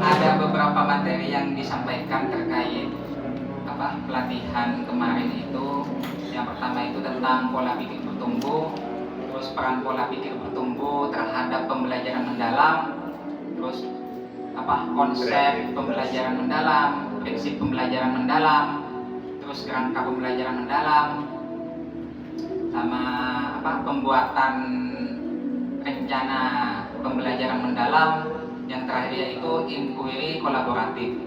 Ada beberapa materi yang disampaikan terkait pelatihan kemarin itu. Yang pertama itu tentang pola pikir bertumbuh, terus peran pola pikir bertumbuh terhadap pembelajaran mendalam, terus konsep pembelajaran mendalam, prinsip pembelajaran mendalam, terus kerangka pembelajaran mendalam, sama pembuatan rencana pembelajaran mendalam. Yang terakhir yaitu inquiry kolaboratif.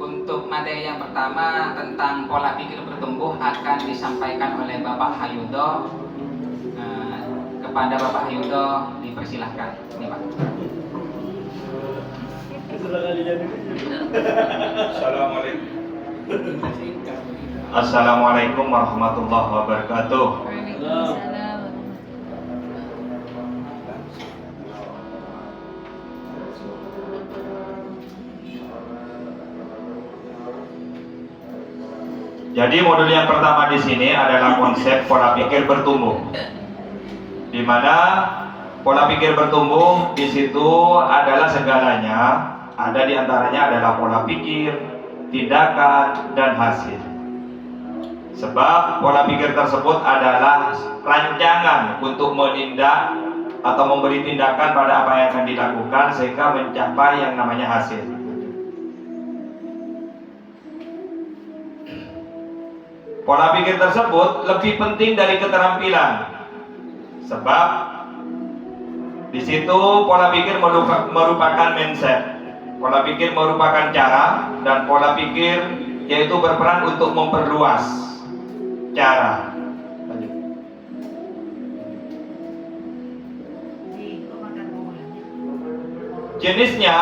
Untuk materi yang pertama tentang pola pikir bertumbuh akan disampaikan oleh Bapak Hayudo. Kepada Bapak Hayudo dipersilahkan. Ini Pak. Assalamualaikum warahmatullahi wabarakatuh. Jadi modul yang pertama di sini adalah konsep pola pikir bertumbuh, di mana pola pikir bertumbuh di situ adalah segalanya. Ada di antaranya adalah pola pikir, tindakan, dan hasil. Sebab pola pikir tersebut adalah rancangan untuk menindak atau memberi tindakan pada apa yang akan dilakukan sehingga mencapai yang namanya hasil. Pola pikir tersebut lebih penting dari keterampilan, sebab di situ pola pikir merupakan mindset. Pola pikir merupakan cara, dan pola pikir yaitu berperan untuk memperluas cara. Jenisnya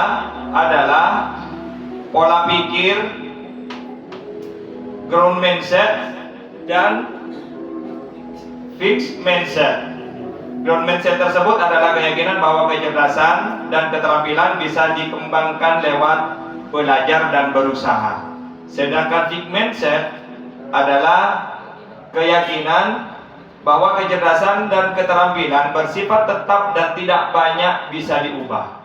adalah pola pikir ground mindset dan fixed mindset. Ground mindset tersebut adalah keyakinan bahwa kecerdasan dan keterampilan bisa dikembangkan lewat belajar dan berusaha. Sedangkan fixed mindset adalah keyakinan bahwa kecerdasan dan keterampilan bersifat tetap dan tidak banyak bisa diubah.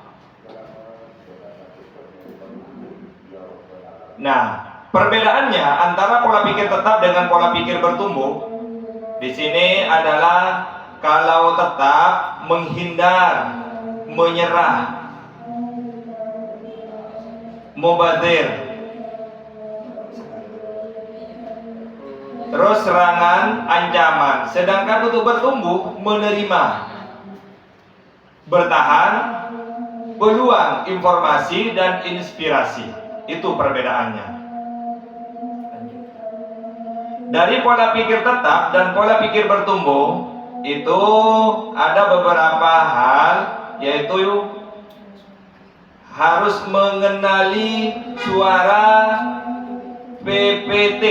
Nah, perbedaannya antara pola pikir tetap dengan pola pikir bertumbuh di sini adalah kalau tetap menghindar, menyerah, mubadir, terus serangan, ancaman. Sedangkan untuk bertumbuh menerima, bertahan, peluang, informasi, dan inspirasi. Itu perbedaannya. Dari pola pikir tetap dan pola pikir bertumbuh itu ada beberapa hal, yaitu harus mengenali suara PPT.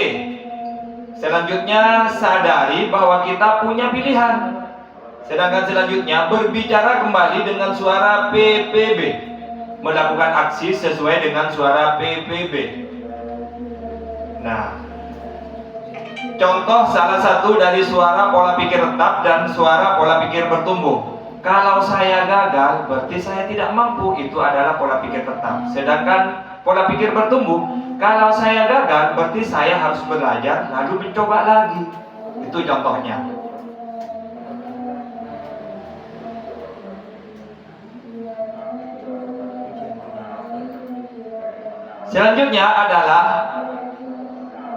Selanjutnya sadari bahwa kita punya pilihan. Sedangkan selanjutnya berbicara kembali dengan suara PPB, melakukan aksi sesuai dengan suara PPB. Nah, contoh salah satu dari suara pola pikir tetap dan suara pola pikir bertumbuh. Kalau saya gagal, berarti saya tidak mampu. Itu adalah pola pikir tetap. Sedangkan pola pikir bertumbuh, kalau saya gagal, berarti saya harus belajar lalu mencoba lagi. Itu contohnya. Selanjutnya adalah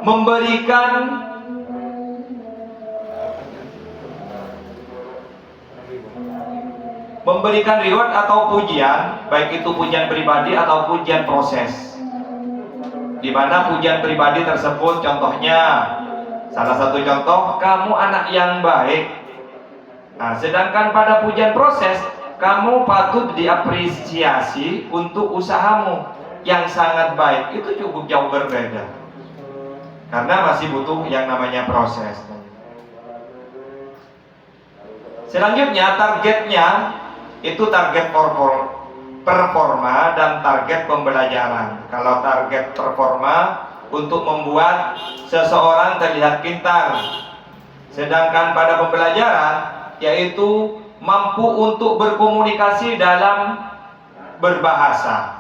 memberikan reward atau pujian, baik itu pujian pribadi atau pujian proses. Di mana pujian pribadi tersebut contohnya, salah satu contoh, kamu anak yang baik. Nah, sedangkan pada pujian proses, kamu patut diapresiasi untuk usahamu yang sangat baik. Itu cukup jauh berbeda, karena masih butuh yang namanya proses. Selanjutnya targetnya itu target performa dan target pembelajaran. Kalau target performa untuk membuat seseorang terlihat pintar, Sedangkan pada pembelajaran yaitu mampu untuk berkomunikasi dalam berbahasa.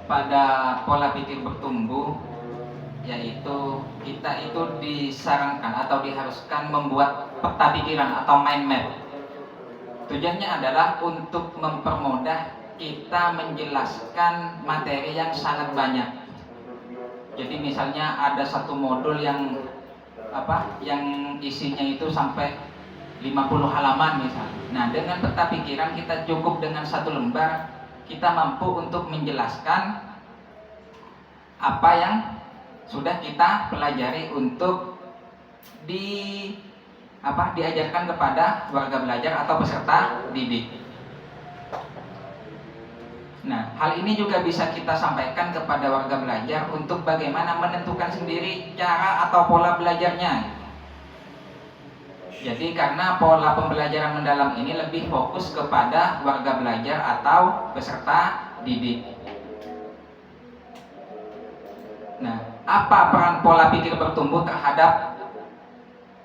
Pada pola pikir bertumbuh, yaitu kita itu disarankan atau diharuskan membuat peta pikiran atau mind map. Tujuannya adalah untuk mempermudah kita menjelaskan materi yang sangat banyak. Jadi misalnya ada satu modul yang yang isinya itu sampai 50 halaman misalnya. Nah, dengan peta pikiran kita cukup dengan satu lembar, kita mampu untuk menjelaskan apa yang sudah kita pelajari untuk diajarkan kepada warga belajar atau peserta didik. Nah, hal ini juga bisa kita sampaikan kepada warga belajar untuk bagaimana menentukan sendiri cara atau pola belajarnya. Jadi karena pola pembelajaran mendalam ini lebih fokus kepada warga belajar atau peserta didik. Nah, apa peran pola pikir bertumbuh terhadap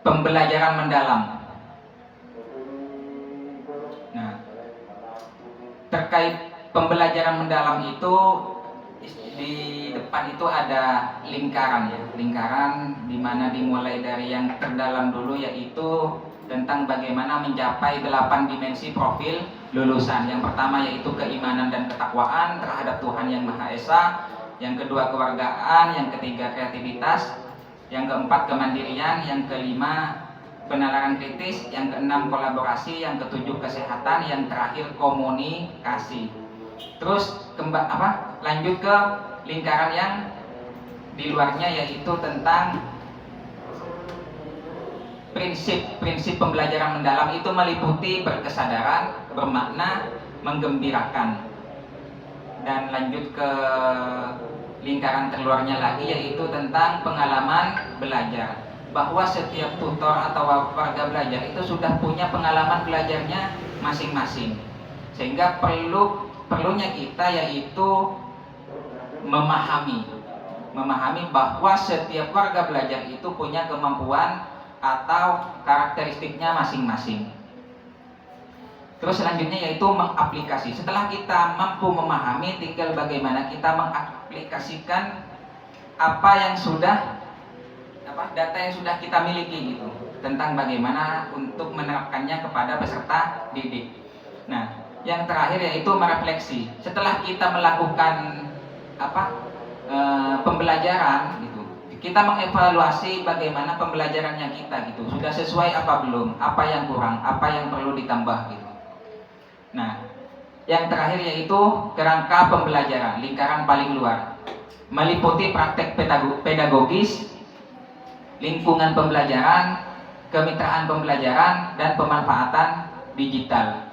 pembelajaran mendalam? Nah, terkait pembelajaran mendalam itu di depan itu ada lingkaran ya, lingkaran di mana dimulai dari yang terdalam dulu, yaitu tentang bagaimana mencapai 8 dimensi profil lulusan. Yang pertama yaitu keimanan dan ketakwaan terhadap Tuhan Yang Maha Esa, yang kedua kewargaan, yang ketiga kreativitas, yang keempat kemandirian, yang kelima penalaran kritis, yang keenam kolaborasi, yang ketujuh kesehatan, yang terakhir komunikasi. Terus lanjut ke lingkaran yang di luarnya, yaitu tentang prinsip pembelajaran mendalam itu meliputi berkesadaran, bermakna, menggembirakan. Dan lanjut ke lingkaran terluarnya lagi, yaitu tentang pengalaman belajar, bahwa setiap tutor atau warga belajar itu sudah punya pengalaman belajarnya masing-masing, sehingga perlunya kita yaitu memahami bahwa setiap warga belajar itu punya kemampuan atau karakteristiknya masing-masing. Terus selanjutnya yaitu mengaplikasi. Setelah kita mampu memahami, tinggal bagaimana kita mengaplikasikan apa yang sudah data yang sudah kita miliki gitu, tentang bagaimana untuk menerapkannya kepada peserta didik. Nah, yang terakhir yaitu merefleksi. Setelah kita melakukan pembelajaran gitu, kita mengevaluasi bagaimana pembelajarannya kita gitu, sudah sesuai apa belum, apa yang kurang, apa yang perlu ditambah gitu. Nah, yang terakhir yaitu kerangka pembelajaran, lingkaran paling luar, meliputi praktek pedagogis, lingkungan pembelajaran, kemitraan pembelajaran, dan pemanfaatan digital.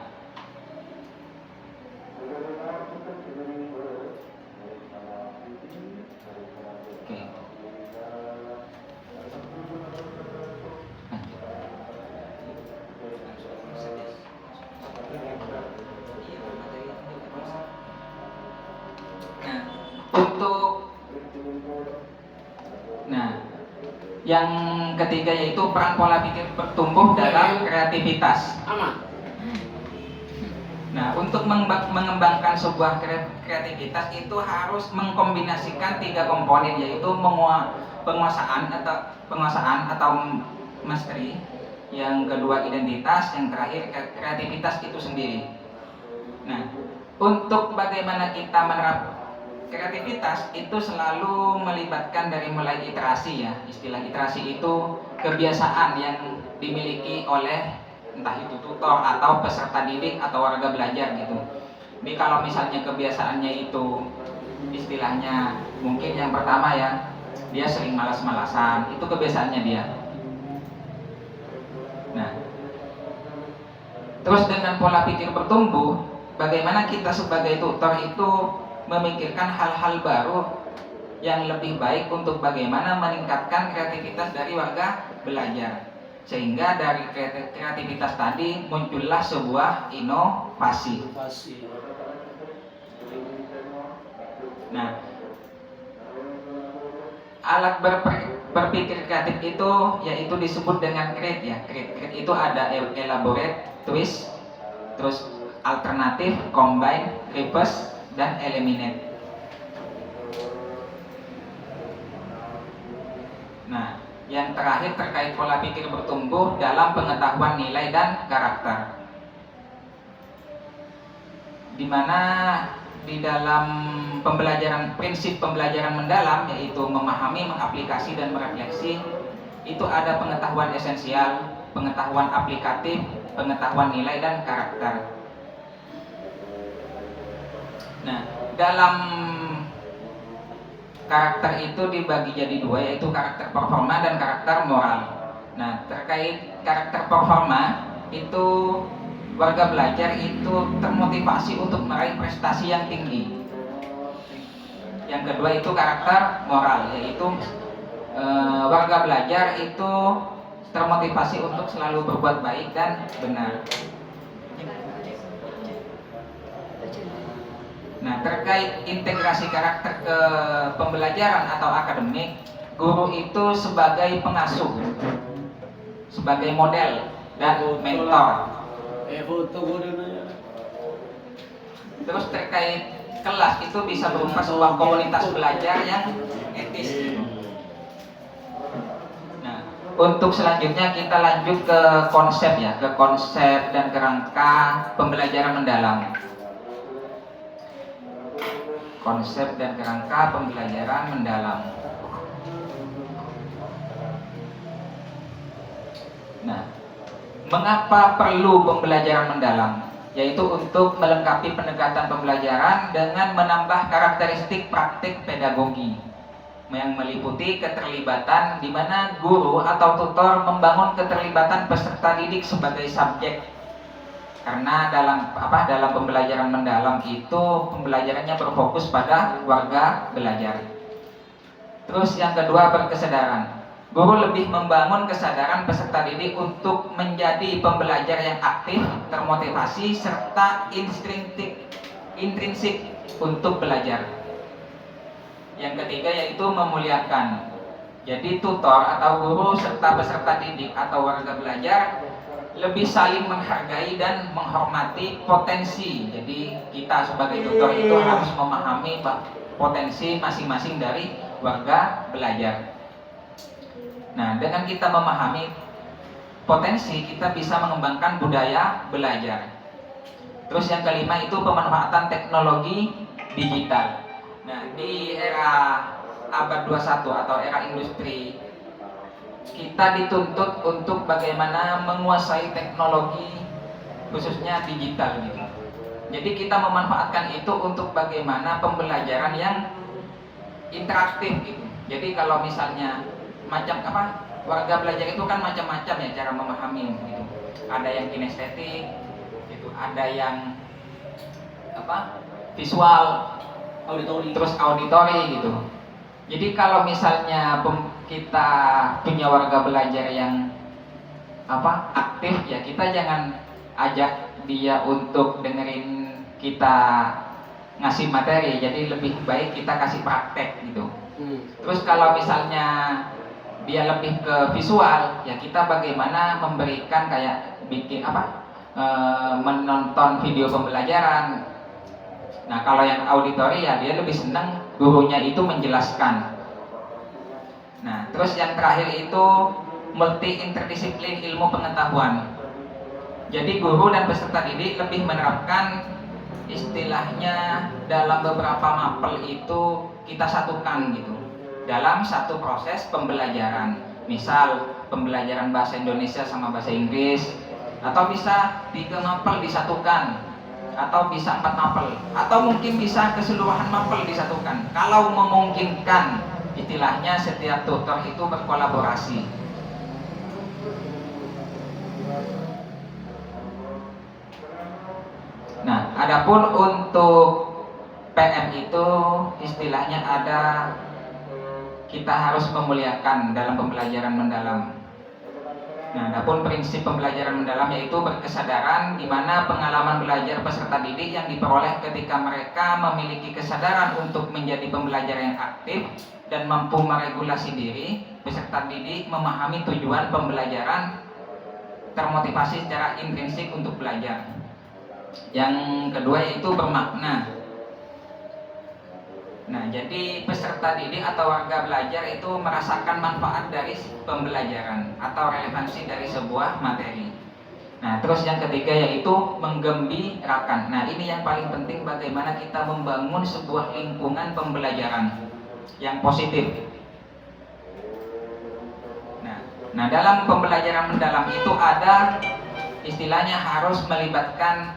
Yang ketiga yaitu peran pola pikir bertumbuh dalam kreativitas. Nah, untuk mengembangkan sebuah kreativitas itu harus mengkombinasikan 3 komponen, yaitu penguasaan atau mastery, yang kedua identitas, yang terakhir kreativitas itu sendiri. Nah, untuk bagaimana kita menerapkan kreativitas itu selalu melibatkan dari mulai iterasi ya. Istilah iterasi itu kebiasaan yang dimiliki oleh entah itu tutor atau peserta didik atau warga belajar gitu. Jadi kalau misalnya kebiasaannya itu istilahnya mungkin yang pertama ya, dia sering malas-malasan, itu kebiasaannya dia. Nah, terus dengan pola pikir bertumbuh, bagaimana kita sebagai tutor itu memikirkan hal-hal baru yang lebih baik untuk bagaimana meningkatkan kreativitas dari warga belajar. Sehingga dari kreativitas tadi muncullah sebuah inovasi. Nah, alat berpikir kreatif itu yaitu disebut dengan create ya. Create itu ada elaborate, twist, terus alternatif, combine, reverse, dan eliminate. Nah, yang terakhir terkait pola pikir bertumbuh dalam pengetahuan nilai dan karakter. Di mana di dalam prinsip pembelajaran mendalam, yaitu memahami, mengaplikasi, dan merefleksi, itu ada pengetahuan esensial, pengetahuan aplikatif, pengetahuan nilai, dan karakter. Nah, dalam karakter itu dibagi jadi dua, yaitu karakter performa dan karakter moral. Nah, terkait karakter performa itu warga belajar itu termotivasi untuk meraih prestasi yang tinggi. Yang kedua itu karakter moral, yaitu warga belajar itu termotivasi untuk selalu berbuat baik dan benar. Nah, terkait integrasi karakter ke pembelajaran atau akademik, guru itu sebagai pengasuh, sebagai model dan mentor. Terus terkait kelas itu bisa berupa sebuah komunitas belajar yang etis. Nah, untuk selanjutnya kita lanjut ke konsep ya, ke konsep dan kerangka pembelajaran mendalam. Konsep dan kerangka pembelajaran mendalam. Nah, mengapa perlu pembelajaran mendalam? Yaitu untuk melengkapi pendekatan pembelajaran dengan menambah karakteristik praktik pedagogi yang meliputi keterlibatan di mana guru atau tutor membangun keterlibatan peserta didik sebagai subjek. Karena dalam pembelajaran mendalam itu pembelajarannya berfokus pada warga belajar. Terus yang kedua, berkesadaran. Guru lebih membangun kesadaran peserta didik untuk menjadi pembelajar yang aktif, termotivasi, serta intrinsik untuk belajar. Yang ketiga yaitu memuliakan. Jadi tutor atau guru serta peserta didik atau warga belajar lebih saling menghargai dan menghormati potensi. Jadi kita sebagai tutor itu harus memahami potensi masing-masing dari warga belajar. Nah, dengan kita memahami potensi, kita bisa mengembangkan budaya belajar. Terus yang kelima itu pemanfaatan teknologi digital. Nah, di era abad 21 atau era industri, kita dituntut untuk bagaimana menguasai teknologi khususnya digital gitu. Jadi kita memanfaatkan itu untuk bagaimana pembelajaran yang interaktif gitu. Jadi kalau misalnya warga belajar itu kan macam-macam ya cara memahami gitu. Ada yang kinestetik gitu, ada yang visual, terus auditori gitu. Jadi kalau misalnya kita punya warga belajar yang aktif ya, kita jangan ajak dia untuk dengerin kita ngasih materi. Jadi lebih baik kita kasih praktek gitu. Terus kalau misalnya dia lebih ke visual ya, kita bagaimana memberikan kayak menonton video pembelajaran. Nah, kalau yang auditori ya dia lebih senang gurunya itu menjelaskan. Nah, terus yang terakhir itu multi interdisiplin ilmu pengetahuan. Jadi guru dan peserta didik lebih menerapkan istilahnya dalam beberapa mapel itu kita satukan gitu dalam satu proses pembelajaran. Misal pembelajaran bahasa Indonesia sama bahasa Inggris, atau bisa 3 mapel disatukan, atau bisa 4 mapel, atau mungkin bisa keseluruhan mapel disatukan. Kalau memungkinkan, istilahnya setiap tutor itu berkolaborasi. Nah, adapun untuk PM itu istilahnya ada kita harus memuliakan dalam pembelajaran mendalam. Nah, adapun prinsip pembelajaran mendalam yaitu berkesadaran, di mana pengalaman belajar peserta didik yang diperoleh ketika mereka memiliki kesadaran untuk menjadi pembelajar yang aktif dan mampu meregulasi diri. Peserta didik memahami tujuan pembelajaran, termotivasi secara intrinsik untuk belajar. Yang kedua yaitu bermakna. Nah, jadi peserta didik atau warga belajar itu merasakan manfaat dari pembelajaran atau relevansi dari sebuah materi. Nah, terus yang ketiga yaitu menggembirakan. Nah, ini yang paling penting, bagaimana kita membangun sebuah lingkungan pembelajaran yang positif. Nah, dalam pembelajaran mendalam itu ada istilahnya harus melibatkan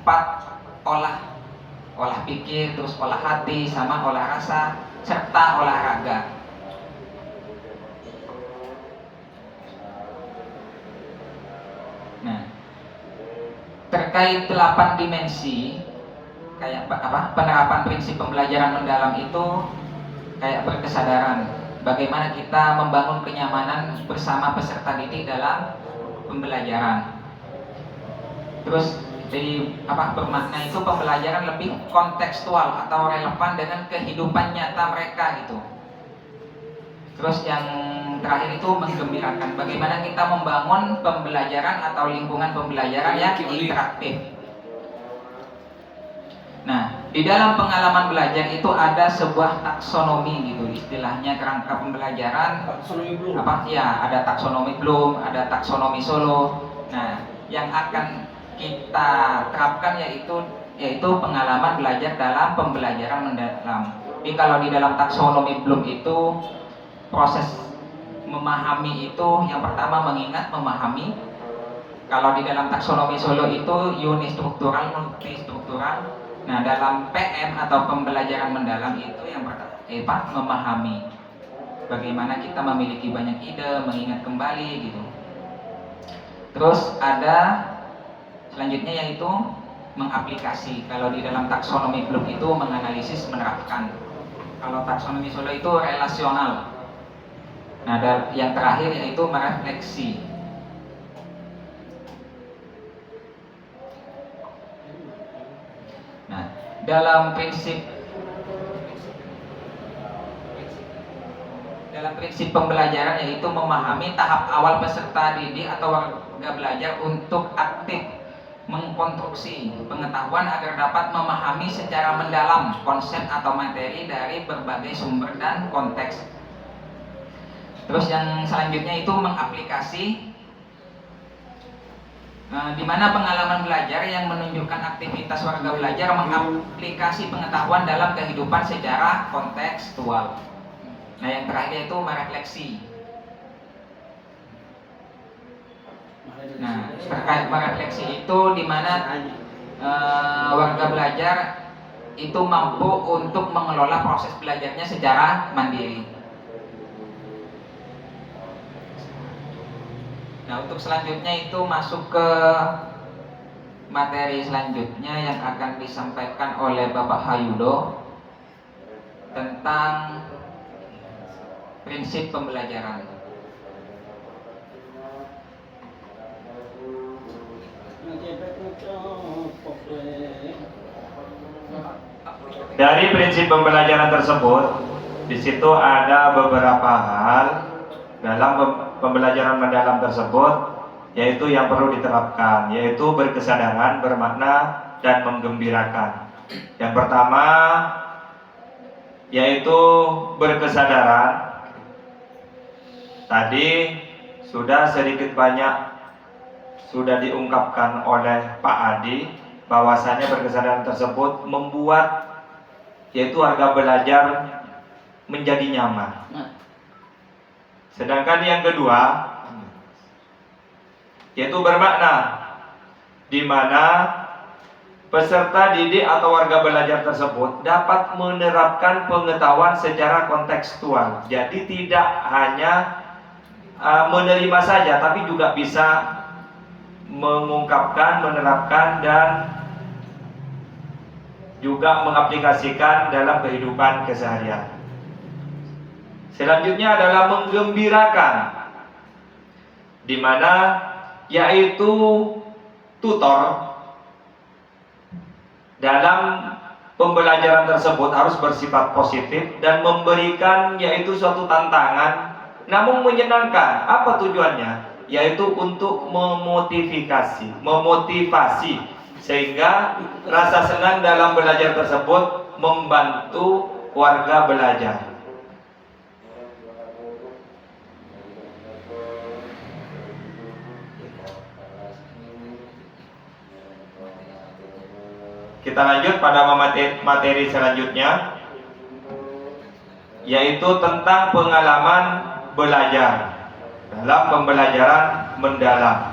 4 olah pikir, terus olah hati, sama olah rasa, serta olahraga. Nah, terkait 8 dimensi kayak penerapan prinsip pembelajaran mendalam itu kayak berkesadaran, bagaimana kita membangun kenyamanan bersama peserta didik dalam pembelajaran. Terus bermakna itu pembelajaran lebih kontekstual atau relevan dengan kehidupan nyata mereka gitu. Terus yang terakhir itu menggembirakan, bagaimana kita membangun pembelajaran atau lingkungan pembelajaran yang interaktif. Nah, di dalam pengalaman belajar itu ada sebuah taksonomi gitu, istilahnya kerangka pembelajaran. Taksonomi Bloom. Ada taksonomi Bloom, ada taksonomi Solo. Nah, yang akan kita terapkan yaitu pengalaman belajar dalam pembelajaran mendalam. Jadi kalau di dalam taksonomi Bloom itu proses memahami itu yang pertama mengingat, memahami. Kalau di dalam taksonomi Solo itu unistruktural, multistruktural. Nah, dalam PM atau pembelajaran mendalam itu yang pertama memahami. Bagaimana kita memiliki banyak ide, mengingat kembali gitu. Terus ada selanjutnya yaitu mengaplikasi. Kalau di dalam taksonomi Bloom itu menganalisis, menerapkan. Kalau taksonomi Solo itu relasional. Nah, yang terakhir yaitu merefleksi. Nah, dalam prinsip pembelajaran yaitu memahami tahap awal peserta didik atau warga belajar untuk aktif mengkonstruksi pengetahuan agar dapat memahami secara mendalam konsep atau materi dari berbagai sumber dan konteks. Terus yang selanjutnya itu mengaplikasi, di mana pengalaman belajar yang menunjukkan aktivitas warga belajar mengaplikasi pengetahuan dalam kehidupan secara kontekstual. Nah, yang terakhir itu merefleksi. Nah, terkait merefleksi itu di mana warga belajar itu mampu untuk mengelola proses belajarnya secara mandiri. Nah, untuk selanjutnya itu masuk ke materi selanjutnya yang akan disampaikan oleh Bapak Hayudo tentang prinsip pembelajaran. Dari prinsip pembelajaran tersebut, di situ ada beberapa hal dalam pembelajaran mendalam tersebut, yaitu yang perlu diterapkan, yaitu berkesadaran, bermakna, dan menggembirakan. Yang pertama, yaitu berkesadaran. Tadi sudah sedikit banyak sudah diungkapkan oleh Pak Adi, bahwasanya berkesadaran tersebut membuat yaitu warga belajar menjadi nyaman. Sedangkan yang kedua yaitu bermakna, di mana peserta didik atau warga belajar tersebut dapat menerapkan pengetahuan secara kontekstual. Jadi tidak hanya menerima saja, tapi juga bisa mengungkapkan, menerapkan, dan juga mengaplikasikan dalam kehidupan keseharian. Selanjutnya adalah menggembirakan, di mana yaitu tutor dalam pembelajaran tersebut harus bersifat positif dan memberikan yaitu suatu tantangan namun menyenangkan. Apa tujuannya? Yaitu untuk memotivasi sehingga rasa senang dalam belajar tersebut membantu warga belajar. Kita lanjut pada materi selanjutnya, yaitu tentang pengalaman belajar dalam pembelajaran mendalam.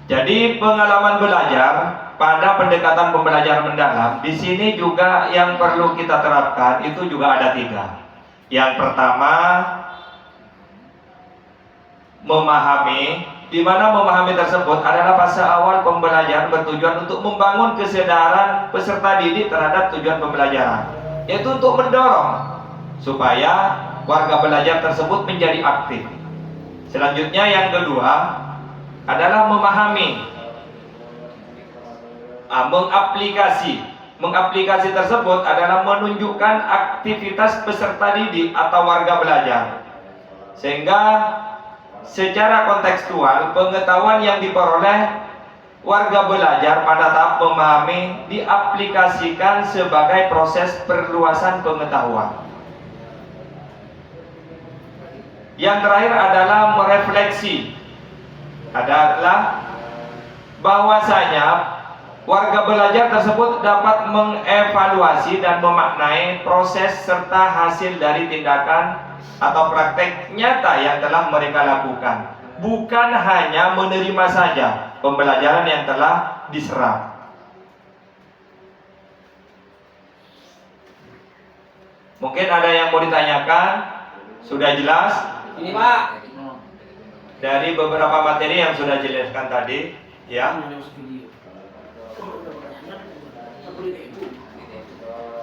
Jadi pengalaman belajar pada pendekatan pembelajaran mendalam di sini juga yang perlu kita terapkan itu juga ada 3. Yang pertama, memahami, di mana memahami tersebut adalah fase awal pembelajaran bertujuan untuk membangun kesadaran peserta didik terhadap tujuan pembelajaran, yaitu untuk mendorong supaya warga belajar tersebut menjadi aktif. Selanjutnya yang kedua adalah memahami, mengaplikasi tersebut adalah menunjukkan aktivitas peserta didik atau warga belajar, sehingga secara kontekstual pengetahuan yang diperoleh warga belajar pada tahap memahami diaplikasikan sebagai proses perluasan pengetahuan. Yang terakhir adalah merefleksi, adalah bahwasanya warga belajar tersebut dapat mengevaluasi dan memaknai proses serta hasil dari tindakan atau praktek nyata yang telah mereka lakukan, bukan hanya menerima saja pembelajaran yang telah diserap. Mungkin ada yang mau ditanyakan? Sudah jelas? Ini Pak. Dari beberapa materi yang sudah dijelaskan tadi, ya.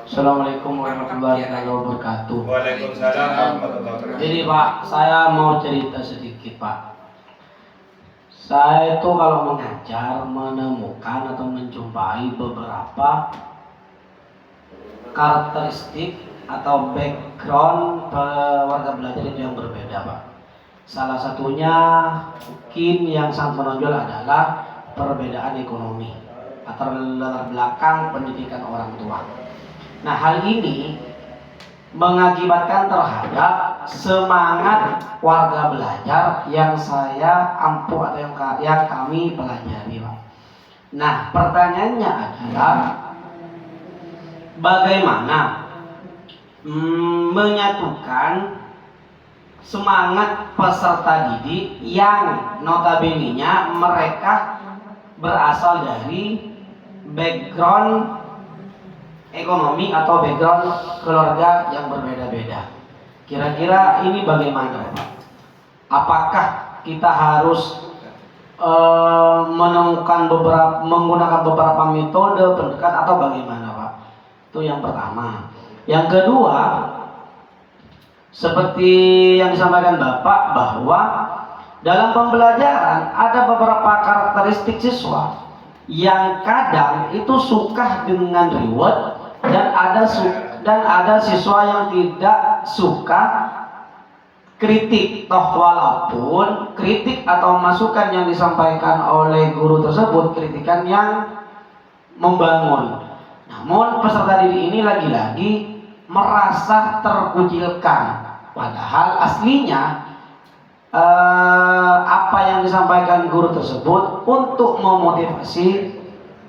Assalamualaikum warahmatullahi wabarakatuh. Waalaikumsalam warahmatullahi wabarakatuh. Jadi Pak, saya mau cerita sedikit Pak. Saya itu kalau mengajar menemukan atau menjumpai beberapa karakteristik atau background warga belajar itu yang berbeda Pak. Salah satunya mungkin yang sangat menonjol adalah perbedaan ekonomi atau latar belakang pendidikan orang tua. Nah, hal ini mengakibatkan terhadap semangat warga belajar yang saya ampuh atau yang kami pelajari Pak. Nah, pertanyaannya adalah bagaimana menyatukan semangat peserta didik yang notabene-nya mereka berasal dari background ekonomi atau background keluarga yang berbeda-beda. Kira-kira ini bagaimana Pak? Apakah kita harus menggunakan beberapa metode pendekatan atau bagaimana Pak? Itu yang pertama. Yang kedua, seperti yang disampaikan Bapak bahwa dalam pembelajaran ada beberapa karakteristik siswa yang kadang itu suka dengan reward dan ada siswa yang tidak suka kritik. Toh walaupun kritik atau masukan yang disampaikan oleh guru tersebut kritikan yang membangun, namun peserta didik ini lagi-lagi merasa terkucilkan, padahal aslinya apa yang disampaikan guru tersebut untuk memotivasi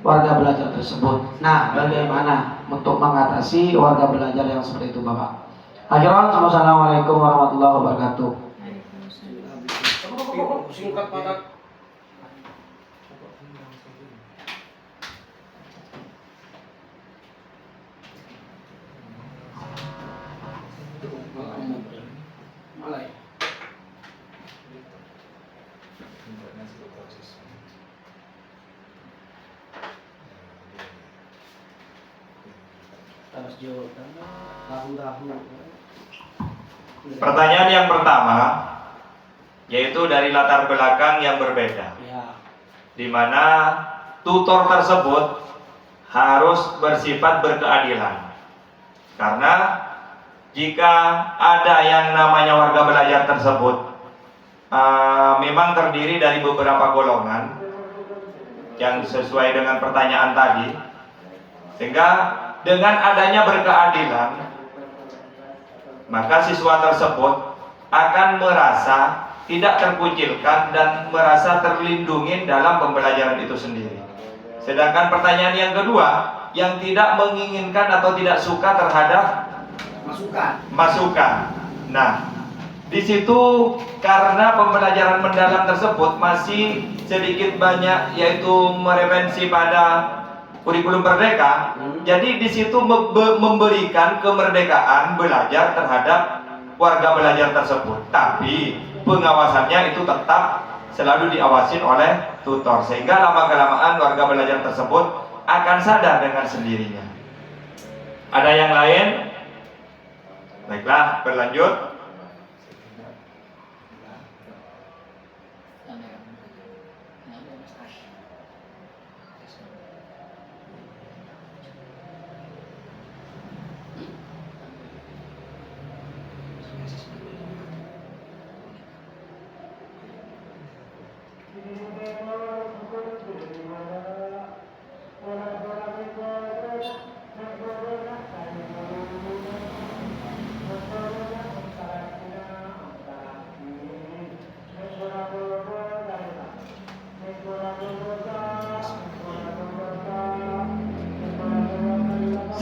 warga belajar tersebut. Nah, bagaimana untuk mengatasi warga belajar yang seperti itu Bapak? Akhiran, wassalamualaikum warahmatullahi wabarakatuh. Singkat padat. Mulai. Harus jauh tahu-tahu. Pertanyaan yang pertama yaitu dari latar belakang yang berbeda, Ya. di mana tutor tersebut harus bersifat berkeadilan. Karena jika ada yang namanya warga belajar tersebut memang terdiri dari beberapa golongan yang sesuai dengan pertanyaan tadi, sehingga dengan adanya berkeadilan maka siswa tersebut akan merasa tidak terkucilkan dan merasa terlindungi dalam pembelajaran itu sendiri. Sedangkan pertanyaan yang kedua, yang tidak menginginkan atau tidak suka terhadap masukan. Nah, di situ karena pembelajaran mendalam tersebut masih sedikit banyak yaitu mereferensi pada kurikulum merdeka, jadi di situ memberikan kemerdekaan belajar terhadap warga belajar tersebut. Tapi pengawasannya itu tetap selalu diawasin oleh tutor, sehingga lama-kelamaan warga belajar tersebut akan sadar dengan sendirinya. Ada yang lain? Baiklah, berlanjut.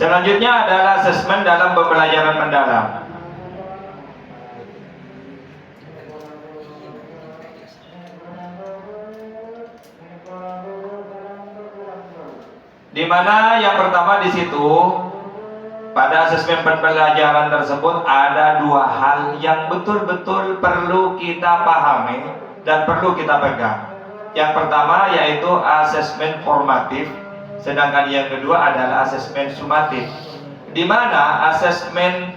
Selanjutnya adalah asesmen dalam pembelajaran mendalam. Di mana yang pertama di situ pada asesmen pembelajaran tersebut ada dua hal yang betul-betul perlu kita pahami dan perlu kita pegang. Yang pertama yaitu asesmen formatif, sedangkan yang kedua adalah asesmen sumatif. Di mana asesmen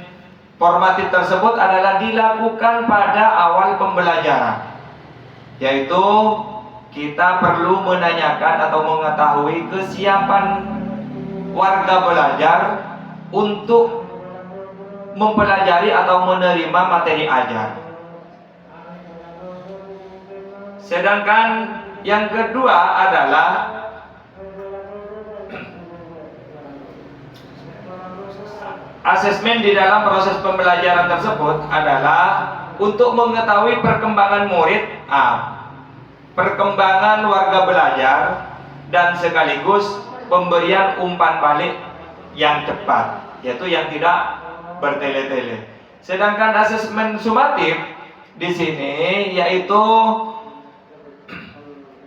formatif tersebut adalah dilakukan pada awal pembelajaran, yaitu kita perlu menanyakan atau mengetahui kesiapan warga belajar untuk mempelajari atau menerima materi ajar. Sedangkan yang kedua adalah asesmen di dalam proses pembelajaran tersebut adalah untuk mengetahui perkembangan murid, perkembangan warga belajar, dan sekaligus pemberian umpan balik yang cepat, yaitu yang tidak bertele-tele. Sedangkan asesmen sumatif di sini yaitu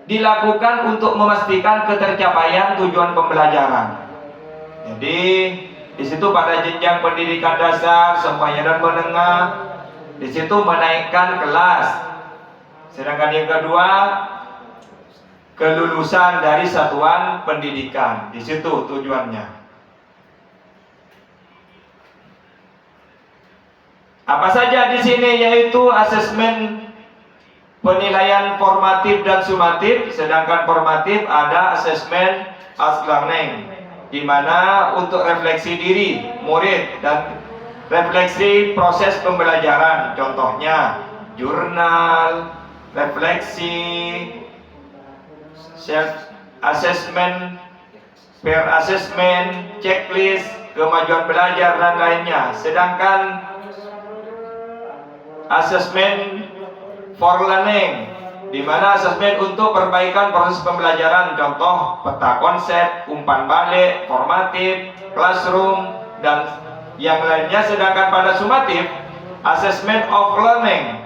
dilakukan untuk memastikan ketercapaian tujuan pembelajaran. Jadi di situ pada jenjang pendidikan dasar, semuanya dan menengah, di situ menaikkan kelas. Sedangkan yang kedua, kelulusan dari satuan pendidikan. Di situ tujuannya. Apa saja di sini yaitu asesmen penilaian formatif dan sumatif. Sedangkan formatif ada asesmen as learning, di mana untuk refleksi diri murid dan refleksi proses pembelajaran. Contohnya jurnal, refleksi, self assessment, peer assessment, checklist, kemajuan belajar dan lainnya. Sedangkan asesmen for learning, di mana asesmen untuk perbaikan proses pembelajaran, contoh peta konsep, umpan balik, formatif, classroom, dan yang lainnya. Sedangkan pada sumatif, assessment of learning,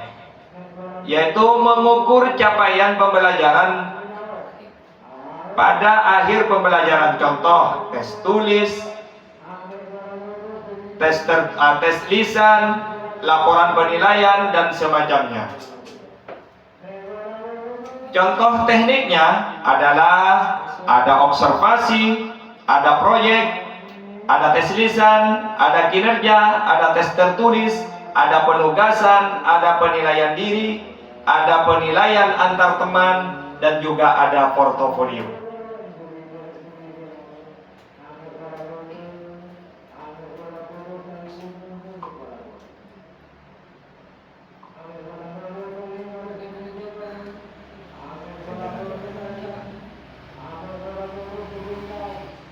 yaitu mengukur capaian pembelajaran pada akhir pembelajaran, contoh tes tulis, tes lisan, laporan penilaian, dan semacamnya. Contoh tekniknya adalah ada observasi, ada proyek, ada tes lisan, ada kinerja, ada tes tertulis, ada penugasan, ada penilaian diri, ada penilaian antar teman, dan juga ada portofolio.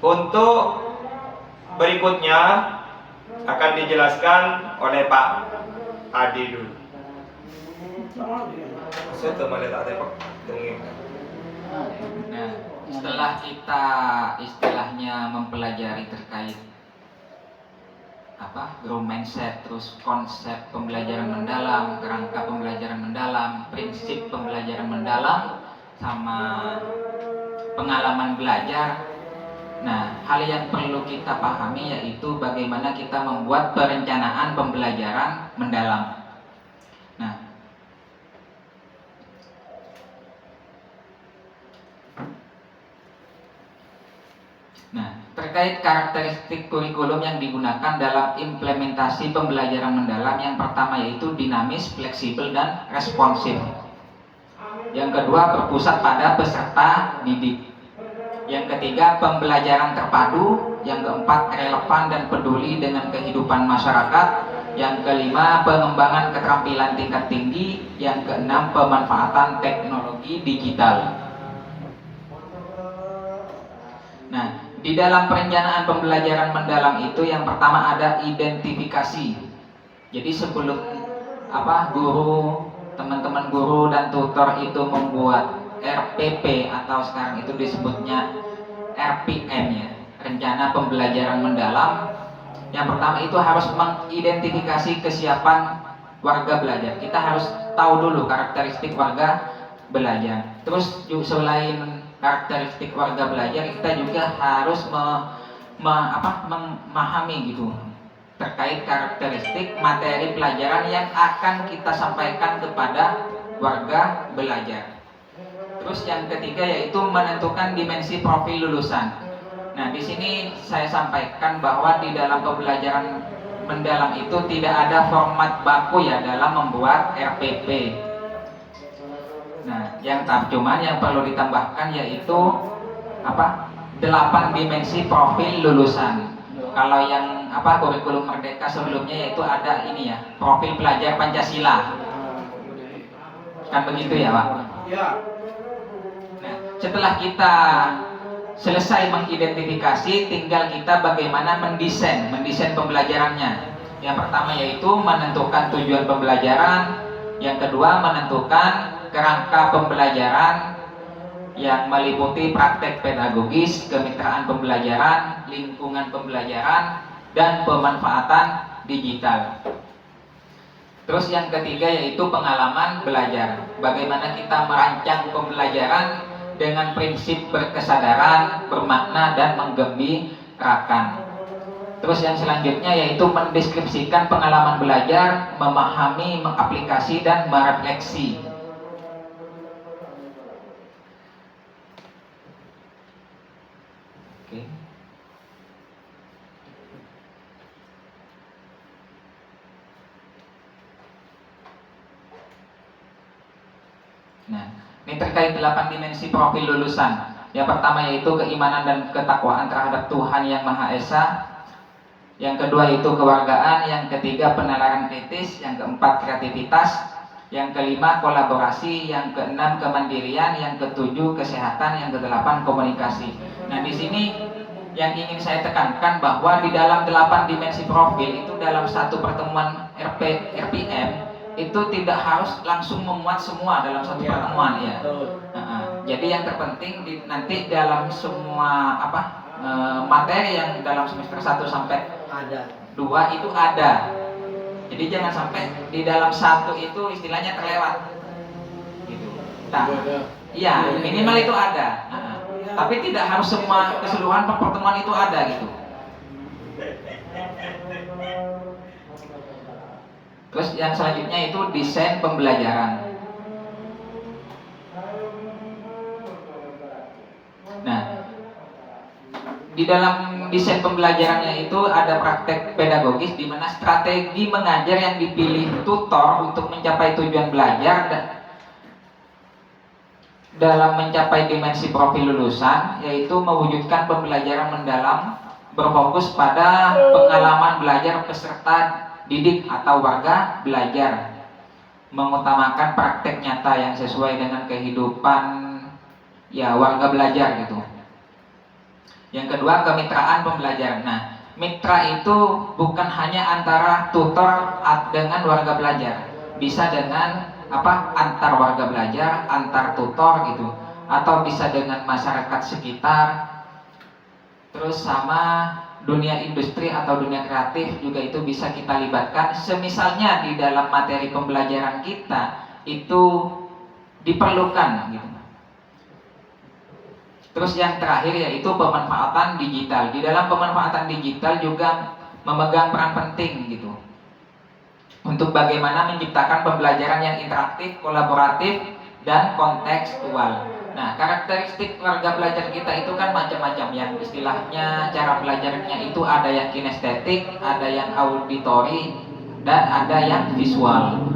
Untuk berikutnya akan dijelaskan oleh Pak Adi dulu. Nah, setelah kita istilahnya mempelajari terkait grow mindset, terus konsep pembelajaran mendalam, kerangka pembelajaran mendalam, prinsip pembelajaran mendalam, sama pengalaman belajar. Nah, hal yang perlu kita pahami yaitu bagaimana kita membuat perencanaan pembelajaran mendalam. Nah, terkait karakteristik kurikulum yang digunakan dalam implementasi pembelajaran mendalam, yang pertama yaitu dinamis, fleksibel, dan responsif. Yang kedua, berpusat pada peserta didik. Yang ketiga, pembelajaran terpadu. Yang keempat, relevan dan peduli dengan kehidupan masyarakat. Yang kelima, pengembangan keterampilan tingkat tinggi. Yang keenam, pemanfaatan teknologi digital. Nah, di dalam perencanaan pembelajaran mendalam itu yang pertama ada identifikasi. Jadi sebelum guru, teman-teman guru dan tutor itu membuat RPP atau sekarang itu disebutnya RPM ya, rencana pembelajaran mendalam. Yang pertama itu harus mengidentifikasi kesiapan warga belajar. Kita harus tahu dulu karakteristik warga belajar. Terus selain karakteristik warga belajar, kita juga harus memahami gitu terkait karakteristik materi pelajaran yang akan kita sampaikan kepada warga belajar. Terus yang ketiga yaitu menentukan dimensi profil lulusan. Nah, di sini saya sampaikan bahwa di dalam pembelajaran mendalam itu tidak ada format baku ya dalam membuat RPP. Nah, cuman yang perlu ditambahkan yaitu 8 dimensi profil lulusan. Kalau yang kurikulum Merdeka sebelumnya yaitu ada ini ya, profil pelajar Pancasila. Kan begitu ya, Pak? Ya. Nah, setelah kita selesai mengidentifikasi, tinggal kita bagaimana mendesain pembelajarannya. Yang pertama yaitu menentukan tujuan pembelajaran, yang kedua menentukan kerangka pembelajaran yang meliputi praktek pedagogis, kemitraan pembelajaran, lingkungan pembelajaran, dan pemanfaatan digital. Terus yang ketiga yaitu pengalaman belajar. Bagaimana kita merancang pembelajaran dengan prinsip berkesadaran, bermakna, dan menggembirakan. Terus yang selanjutnya yaitu mendeskripsikan pengalaman belajar, memahami, mengaplikasi, dan merefleksi. Oke. Nah, ini terkait 8 dimensi profil lulusan. Yang pertama yaitu keimanan dan ketakwaan terhadap Tuhan Yang Maha Esa. Yang kedua itu kewargaan. Yang ketiga penalaran kritis. Yang keempat kreativitas. Yang kelima kolaborasi. Yang keenam kemandirian. Yang ketujuh kesehatan. Yang kedelapan komunikasi. Nah, di sini yang ingin saya tekankan bahwa di dalam 8 dimensi profil itu dalam satu pertemuan RPM itu tidak harus langsung memuat semua dalam satu pertemuan ya. Jadi yang terpenting nanti dalam semua materi yang dalam semester 1 sampai 2 itu ada. Jadi jangan sampai di dalam 1 itu istilahnya terlewat. Gitu. Nah, iya minimal itu ada. Tapi tidak harus semua keseluruhan pertemuan itu ada gitu. Terus yang selanjutnya itu desain pembelajaran. di dalam desain pembelajarannya itu ada praktek pedagogis di mana strategi mengajar yang dipilih tutor untuk mencapai tujuan belajar dalam mencapai dimensi profil lulusan, yaitu mewujudkan pembelajaran mendalam berfokus pada pengalaman belajar peserta didik atau warga belajar, mengutamakan praktek nyata yang sesuai dengan kehidupan ya warga belajar gitu. Yang kedua, kemitraan pembelajaran. Nah, mitra itu bukan hanya antara tutor dengan warga belajar, bisa dengan antar warga belajar, antar tutor gitu, atau bisa dengan masyarakat sekitar, terus sama dunia industri atau dunia kreatif juga itu bisa kita libatkan. Semisalnya di dalam materi pembelajaran kita itu diperlukan gitu. Terus yang terakhir yaitu pemanfaatan digital. Di dalam pemanfaatan digital juga memegang peran penting gitu untuk bagaimana menciptakan pembelajaran yang interaktif, kolaboratif, dan kontekstual. Nah, karakteristik warga belajar kita itu kan macam-macam, yang istilahnya cara belajarnya itu ada yang kinestetik, ada yang auditori, dan ada yang visual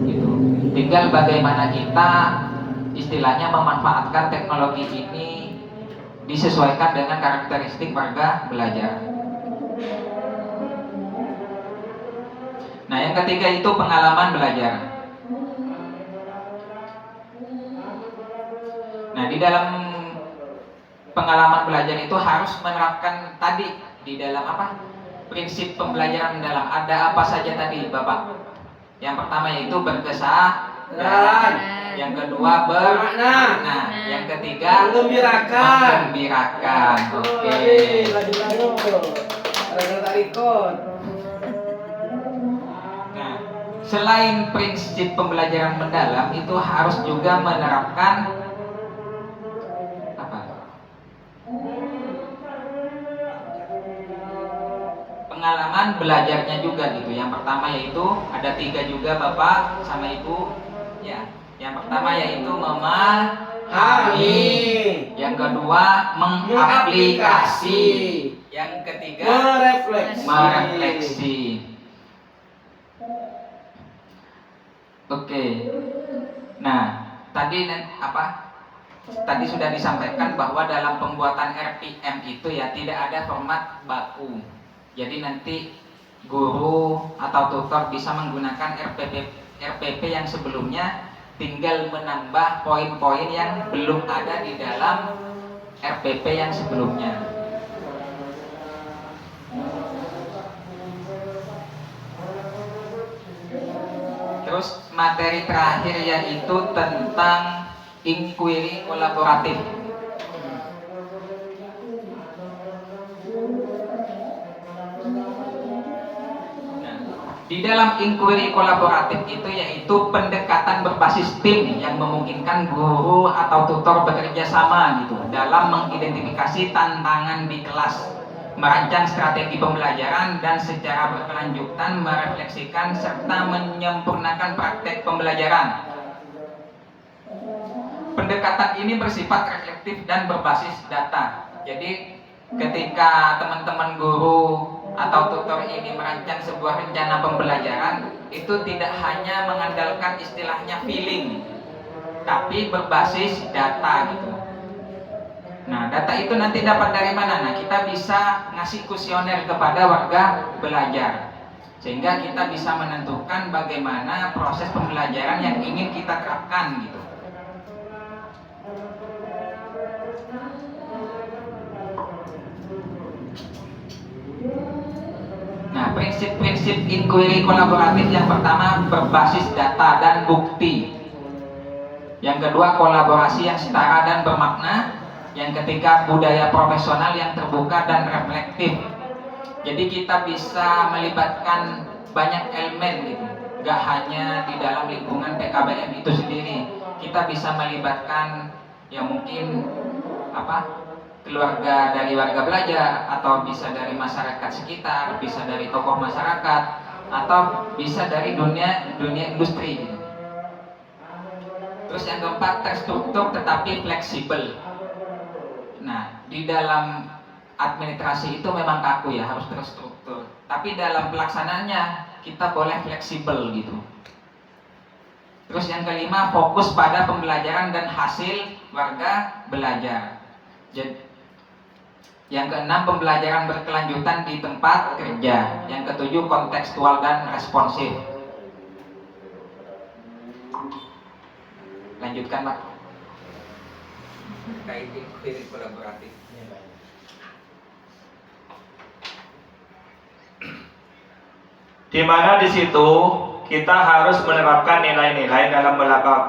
gitu. Tinggal bagaimana kita istilahnya memanfaatkan teknologi ini disesuaikan dengan karakteristik warga belajar. Nah, yang ketiga itu pengalaman belajar. Nah, di dalam pengalaman belajar itu harus menerapkan tadi di dalam prinsip pembelajaran mendalam. Ada apa saja tadi, Bapak? Yang pertama yaitu berkesan, yang kedua bermakna, yang ketiga menggembirakan. Oke. Nah, selain prinsip pembelajaran mendalam itu harus juga menerapkan pengalaman belajarnya juga gitu. Yang pertama yaitu ada 3 juga Bapak sama Ibu ya. Yang pertama yaitu memahami, yang kedua mengaplikasi, yang ketiga merefleksi. Oke. Nah, tadi sudah disampaikan bahwa dalam pembuatan RPM itu ya tidak ada format baku. Jadi nanti guru atau tutor bisa menggunakan RPP yang sebelumnya, tinggal menambah poin-poin yang belum ada di dalam RPP yang sebelumnya. Terus materi terakhir yaitu tentang inquiry kolaboratif. Di dalam inquiry kolaboratif itu yaitu pendekatan berbasis tim yang memungkinkan guru atau tutor bekerja sama gitu dalam mengidentifikasi tantangan di kelas, merancang strategi pembelajaran, dan secara berkelanjutan merefleksikan serta menyempurnakan praktek pembelajaran. Pendekatan ini bersifat reflektif dan berbasis data. Jadi ketika teman-teman guru atau tutor ini merancang sebuah rencana pembelajaran, itu tidak hanya mengandalkan istilahnya feeling, tapi berbasis data gitu. Nah, data itu nanti dapat dari mana? Nah, kita bisa ngasih kuesioner kepada warga belajar, sehingga kita bisa menentukan bagaimana proses pembelajaran yang ingin kita terapkan gitu. Nah, prinsip-prinsip inquiry kolaboratif yang pertama berbasis data dan bukti. Yang kedua kolaborasi yang setara dan bermakna. Yang ketiga budaya profesional yang terbuka dan reflektif. Jadi kita bisa melibatkan banyak elemen gitu. Gak hanya di dalam lingkungan PKBM itu sendiri. Kita bisa melibatkan ya mungkin keluarga dari warga belajar, atau bisa dari masyarakat sekitar, bisa dari tokoh masyarakat, atau bisa dari dunia industri gitu. Terus yang keempat, terstruktur tetapi fleksibel. Nah, di dalam administrasi itu memang kaku ya, harus terstruktur. Tapi dalam pelaksanaannya kita boleh fleksibel gitu. Terus yang kelima, fokus pada pembelajaran dan hasil warga belajar. Yang keenam, pembelajaran berkelanjutan di tempat kerja. Yang ketujuh, kontekstual dan responsif. Lanjutkan, Pak. Terkait inquiry kolaboratif. Di mana di situ kita harus menerapkan nilai-nilai dalam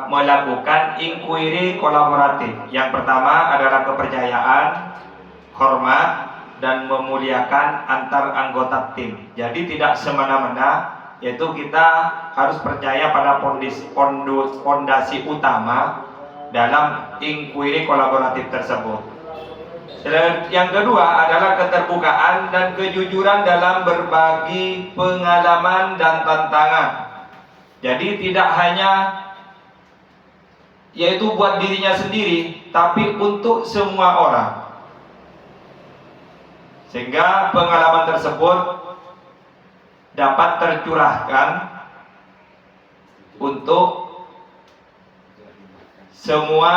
melakukan inquiry kolaboratif. Yang pertama adalah kepercayaan, hormat, dan memuliakan antar anggota tim. Jadi tidak semena-mena, yaitu kita harus percaya pada fondasi utama dalam inquiry kolaboratif tersebut. Yang kedua adalah keterbukaan dan kejujuran dalam berbagi pengalaman dan tantangan. Jadi tidak hanya yaitu buat dirinya sendiri, tapi untuk semua orang. Sehingga pengalaman tersebut dapat tercurahkan untuk semua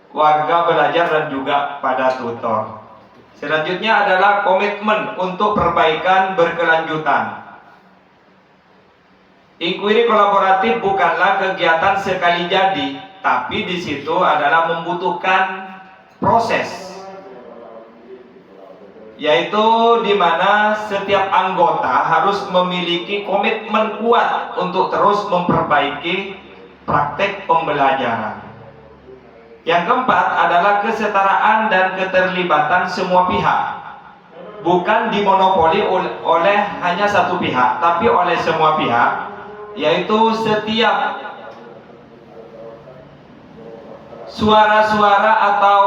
warga belajar dan juga pada tutor. Selanjutnya adalah komitmen untuk perbaikan berkelanjutan. Inquiry kolaboratif bukanlah kegiatan sekali jadi, tapi di situ adalah membutuhkan proses, yaitu di mana setiap anggota harus memiliki komitmen kuat untuk terus memperbaiki praktek pembelajaran. Yang keempat adalah kesetaraan dan keterlibatan semua pihak, bukan dimonopoli oleh hanya satu pihak, tapi oleh semua pihak, yaitu setiap suara-suara atau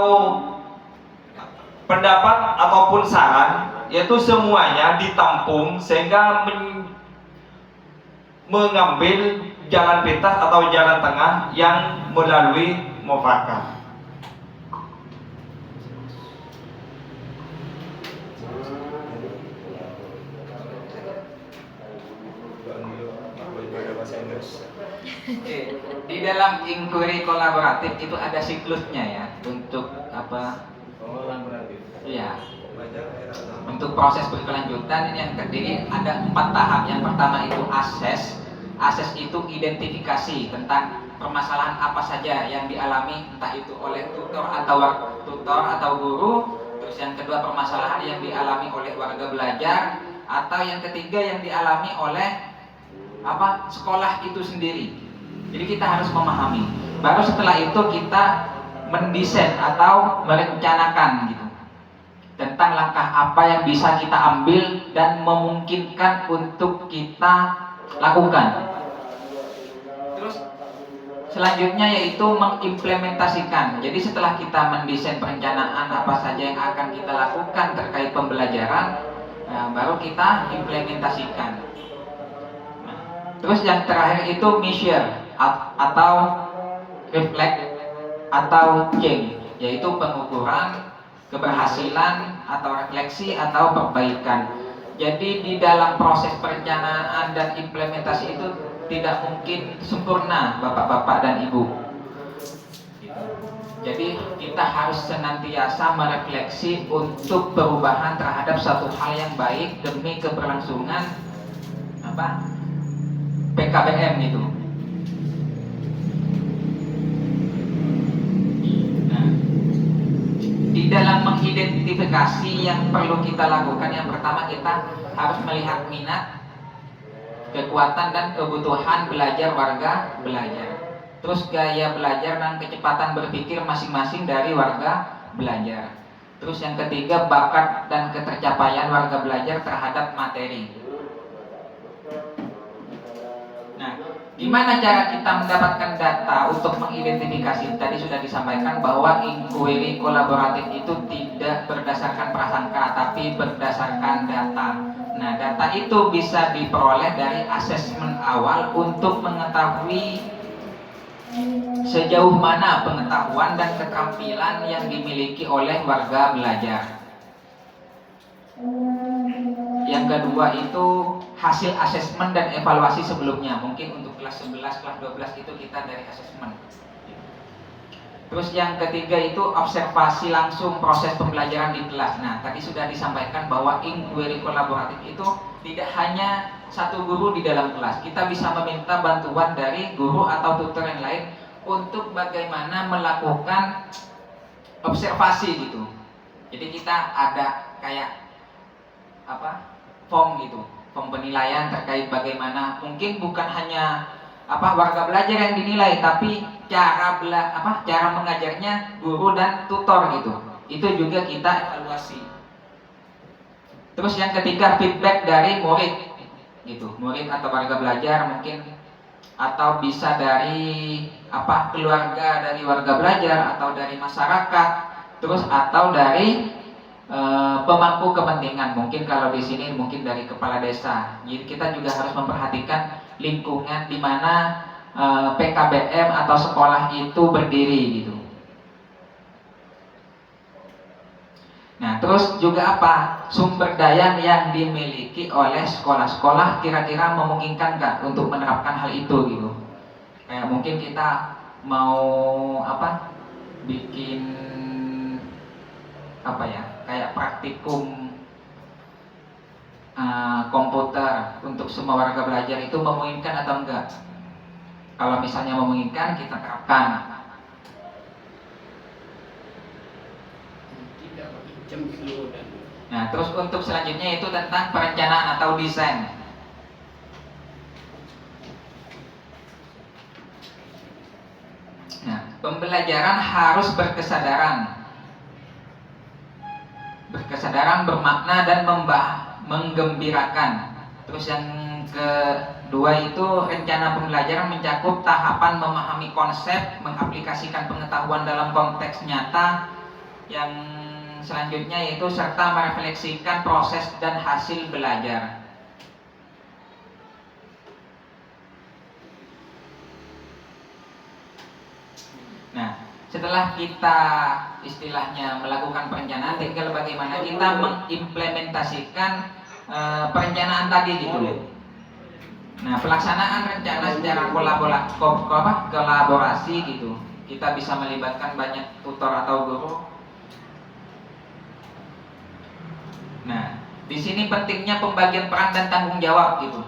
pendapat ataupun saran, yaitu semuanya ditampung sehingga mengambil jalan pintas atau jalan tengah yang melalui mufakat. Di dalam inquiry kolaboratif itu ada siklusnya ya, untuk apa? Ya. Untuk proses berkelanjutan yang terdiri ada 4 tahap. Yang pertama itu assess. Assess itu identifikasi tentang permasalahan apa saja yang dialami, entah itu oleh tutor atau guru. Terus yang kedua, permasalahan yang dialami oleh warga belajar, atau yang ketiga yang dialami oleh sekolah itu sendiri. Jadi kita harus memahami. Baru setelah itu kita mendesain atau merencanakan gitu, tentang langkah apa yang bisa kita ambil dan memungkinkan untuk kita lakukan. Terus selanjutnya yaitu mengimplementasikan. Jadi setelah kita mendesain perencanaan apa saja yang akan kita lakukan terkait pembelajaran, baru kita implementasikan. Terus yang terakhir itu measure atau reflect atau change, yaitu pengukuran keberhasilan atau refleksi atau perbaikan. Jadi di dalam proses perencanaan dan implementasi itu tidak mungkin sempurna, Bapak-bapak dan Ibu. Jadi kita harus senantiasa merefleksi untuk perubahan terhadap satu hal yang baik demi keberlangsungan PKBM itu. Di dalam mengidentifikasi yang perlu kita lakukan, yang pertama kita harus melihat minat, kekuatan dan kebutuhan belajar warga belajar. Terus gaya belajar dan kecepatan berpikir masing-masing dari warga belajar. Terus yang ketiga, bakat dan ketercapaian warga belajar terhadap materi. Nah, gimana cara kita mendapatkan data untuk mengidentifikasi? Tadi sudah disampaikan bahwa inquiry kolaboratif itu tidak berdasarkan prasangka, tapi berdasarkan data. Nah, data itu bisa diperoleh dari asesmen awal untuk mengetahui sejauh mana pengetahuan dan keterampilan yang dimiliki oleh warga belajar. Yang kedua itu hasil asesmen dan evaluasi sebelumnya. Mungkin untuk kelas 11, kelas 12 itu kita dari asesmen. Terus yang ketiga itu observasi langsung proses pembelajaran di kelas. Nah, tadi sudah disampaikan bahwa inquiry kolaboratif itu tidak hanya satu guru di dalam kelas. Kita bisa meminta bantuan dari guru atau tutor yang lain untuk bagaimana melakukan observasi gitu. Jadi kita ada kayak form gitu, form penilaian terkait bagaimana mungkin bukan hanya warga belajar yang dinilai, tapi cara mengajarnya guru dan tutor gitu. Itu juga kita evaluasi. Terus yang ketiga feedback dari murid gitu, murid atau warga belajar mungkin, atau bisa dari keluarga dari warga belajar atau dari masyarakat, terus atau dari pemangku kepentingan, mungkin kalau di sini mungkin dari kepala desa. Jadi kita juga harus memperhatikan lingkungan di mana PKBM atau sekolah itu berdiri gitu. Nah, terus juga sumber daya yang dimiliki oleh sekolah-sekolah kira-kira memungkinkan nggak untuk menerapkan hal itu gitu. Kayak mungkin kita mau bikin kayak praktikum komputer untuk semua warga belajar, itu memungkinkan atau enggak? Kalau misalnya memungkinkan, kita terapkan. Nah, terus untuk selanjutnya itu tentang perencanaan atau desain. Nah, pembelajaran harus berkesadaran, bermakna dan menggembirakan. Terus yang kedua itu rencana pembelajaran mencakup tahapan memahami konsep, mengaplikasikan pengetahuan dalam konteks nyata. Yang selanjutnya yaitu serta merefleksikan proses dan hasil belajar. Nah, setelah kita istilahnya melakukan perencanaan, tinggal bagaimana kita mengimplementasikan perencanaan tadi gitu. Nah, pelaksanaan rencana secara kolaborasi gitu. Kita bisa melibatkan banyak tutor atau guru. Nah, di sini pentingnya pembagian peran dan tanggung jawab gitu.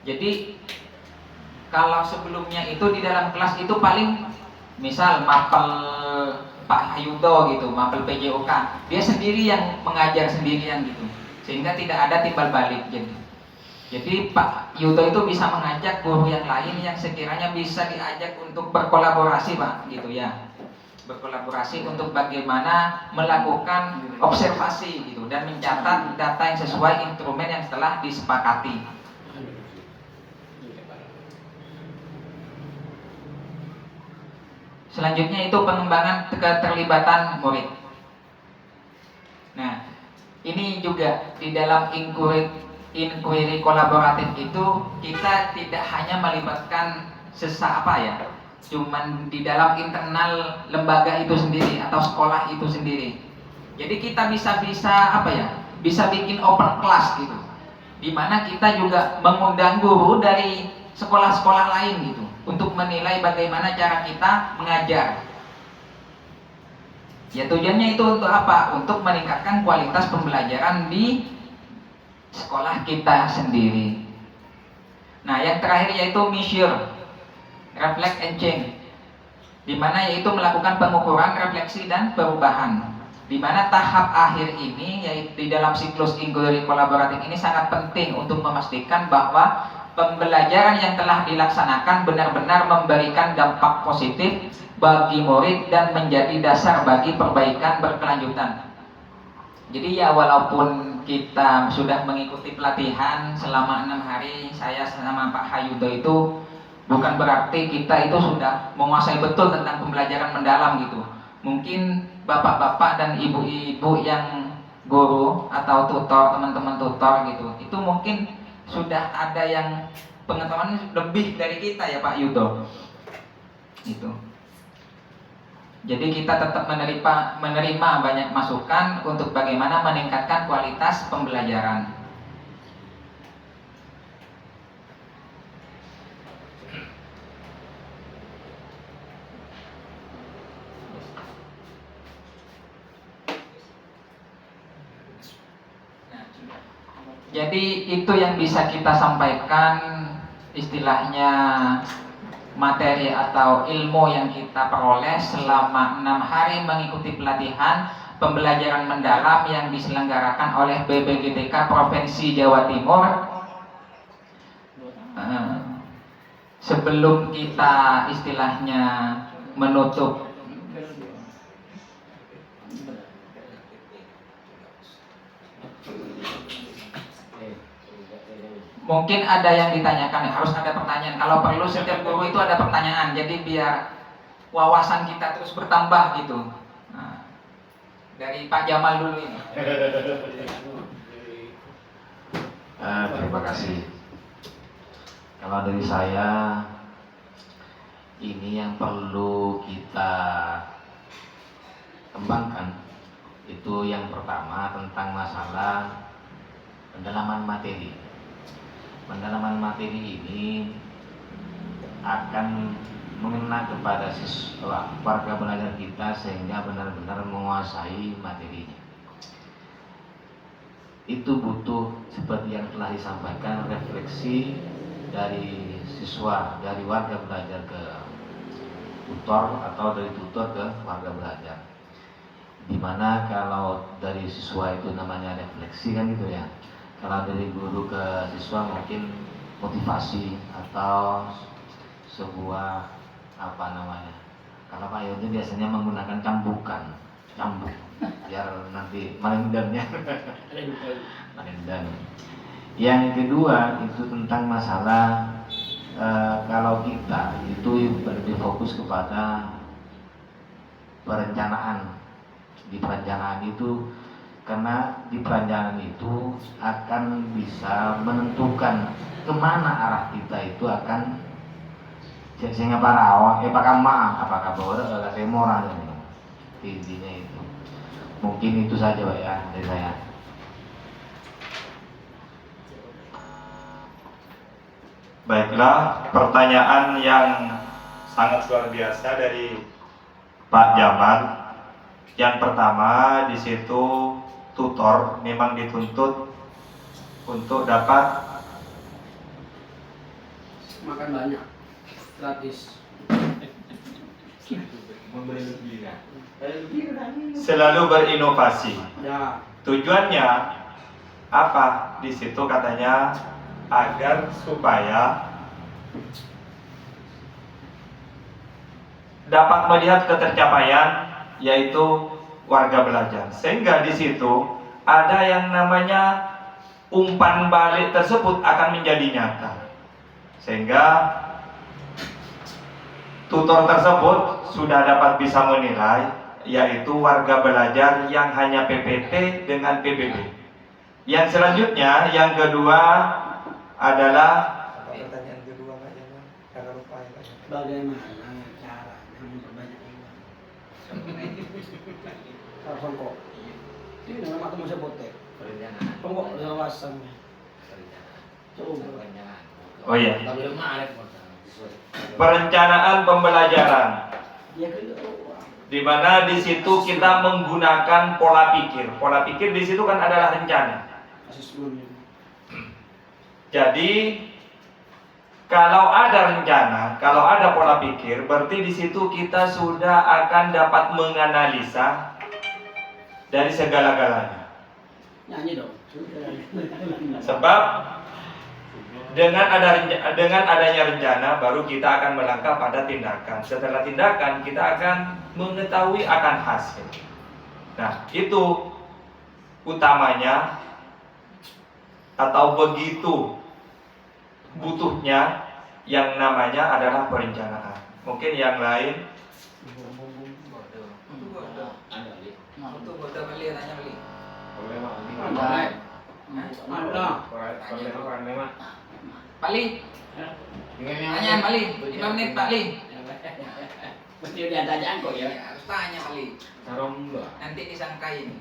Jadi kalau sebelumnya itu di dalam kelas itu paling misal mapel Pak Hayudo gitu, mapel PJOK, dia sendiri yang mengajar sendirian gitu, sehingga tidak ada timbal balik gitu. Jadi Pak Yudo itu bisa mengajak guru yang lain yang sekiranya bisa diajak untuk berkolaborasi Pak gitu ya, berkolaborasi untuk bagaimana melakukan observasi gitu dan mencatat data yang sesuai instrumen yang telah disepakati. Selanjutnya itu pengembangan keterlibatan murid. Nah, ini juga di dalam inquiry kolaboratif itu kita tidak hanya melibatkan cuman di dalam internal lembaga itu sendiri atau sekolah itu sendiri. Jadi kita bisa bikin open class gitu, di mana kita juga mengundang guru dari sekolah-sekolah lain gitu untuk menilai bagaimana cara kita mengajar. Ya, tujuannya itu untuk apa? Untuk meningkatkan kualitas pembelajaran di sekolah kita sendiri. Nah, yang terakhir yaitu measure, reflect and change, di mana yaitu melakukan pengukuran, refleksi dan perubahan. Di mana tahap akhir ini yaitu di dalam siklus inquiry kolaboratif ini sangat penting untuk memastikan bahwa pembelajaran yang telah dilaksanakan benar-benar memberikan dampak positif bagi murid dan menjadi dasar bagi perbaikan berkelanjutan. Jadi ya, walaupun kita sudah mengikuti pelatihan selama 6 hari, saya sama Pak Hayudo itu bukan berarti kita itu sudah menguasai betul tentang pembelajaran mendalam gitu. Mungkin bapak-bapak dan ibu-ibu yang guru atau tutor, teman-teman tutor gitu, itu mungkin sudah ada yang pengetahuan lebih dari kita ya Pak Yudo. Gitu. Jadi kita tetap menerima banyak masukan untuk bagaimana meningkatkan kualitas pembelajaran. Jadi itu yang bisa kita sampaikan, istilahnya materi atau ilmu yang kita peroleh selama 6 hari mengikuti pelatihan pembelajaran mendalam yang diselenggarakan oleh BPGTK Provinsi Jawa Timur. Sebelum kita istilahnya menutup, mungkin ada yang ditanyakan, harus ada pertanyaan. Kalau perlu setiap guru itu ada pertanyaan, jadi biar wawasan kita terus bertambah gitu. Nah, dari Pak Jamal dulu ini. Terima kasih. Kalau dari saya, ini yang perlu kita kembangkan. Itu yang pertama tentang masalah pendalaman materi. Pendalaman materi ini akan mengena kepada siswa, warga belajar kita sehingga benar-benar menguasai materinya. Itu butuh seperti yang telah disampaikan, refleksi dari siswa, dari warga belajar ke tutor atau dari tutor ke warga belajar. Dimana kalau dari siswa itu namanya refleksi kan gitu ya. Kalau dari guru ke siswa mungkin motivasi atau sebuah apa namanya. Kalau Pak Yono biasanya menggunakan cambuk biar nanti malendannya. Malendan. Yang kedua itu tentang masalah kalau kita itu lebih fokus kepada perencanaan. Di perencanaan itu, karena di perencanaan itu akan bisa menentukan kemana arah kita itu akan sehingga para awak apakah boleh agak temora intinya itu. Mungkin itu saja Pak ya dari saya. Baiklah, pertanyaan yang sangat luar biasa dari Pak Jamal. Yang pertama, di situ tutor memang dituntut untuk dapat Makan banyak, gratis. selalu berinovasi. Ya, Tujuannya apa? Di situ katanya agar supaya dapat melihat ketercapaian yaitu warga belajar. Sehingga di situ ada yang namanya umpan balik tersebut akan menjadi nyata. Sehingga tutor tersebut sudah dapat bisa menilai yaitu warga belajar yang hanya PPT dengan PBB. Yang selanjutnya, yang kedua adalah pertanyaan kedua Pak Jamal, karena lupa ya Pak. bagaimana caranya memperbanyak uang? Songkok. Ini nama kamu sebutnya. Songkok lewasan. Coba. oh iya, perencanaan pembelajaran. Ya kedua. Di mana di situ kita menggunakan pola pikir. Pola pikir di situ kan adalah rencana. Asesmennya. Jadi kalau ada rencana, kalau ada pola pikir, berarti di situ kita sudah akan dapat menganalisa dari segala-galanya. Nyanyi dong. Sebab dengan adanya rencana baru kita akan melangkah pada tindakan. Setelah tindakan kita akan mengetahui akan hasil. Nah, itu utamanya atau begitu butuhnya yang namanya adalah perencanaan. Mungkin yang lain Pali, tanya Pali, 5 menit Pali. Mesti dia tanya kok ya. harus tanya kali. Nanti disangkain.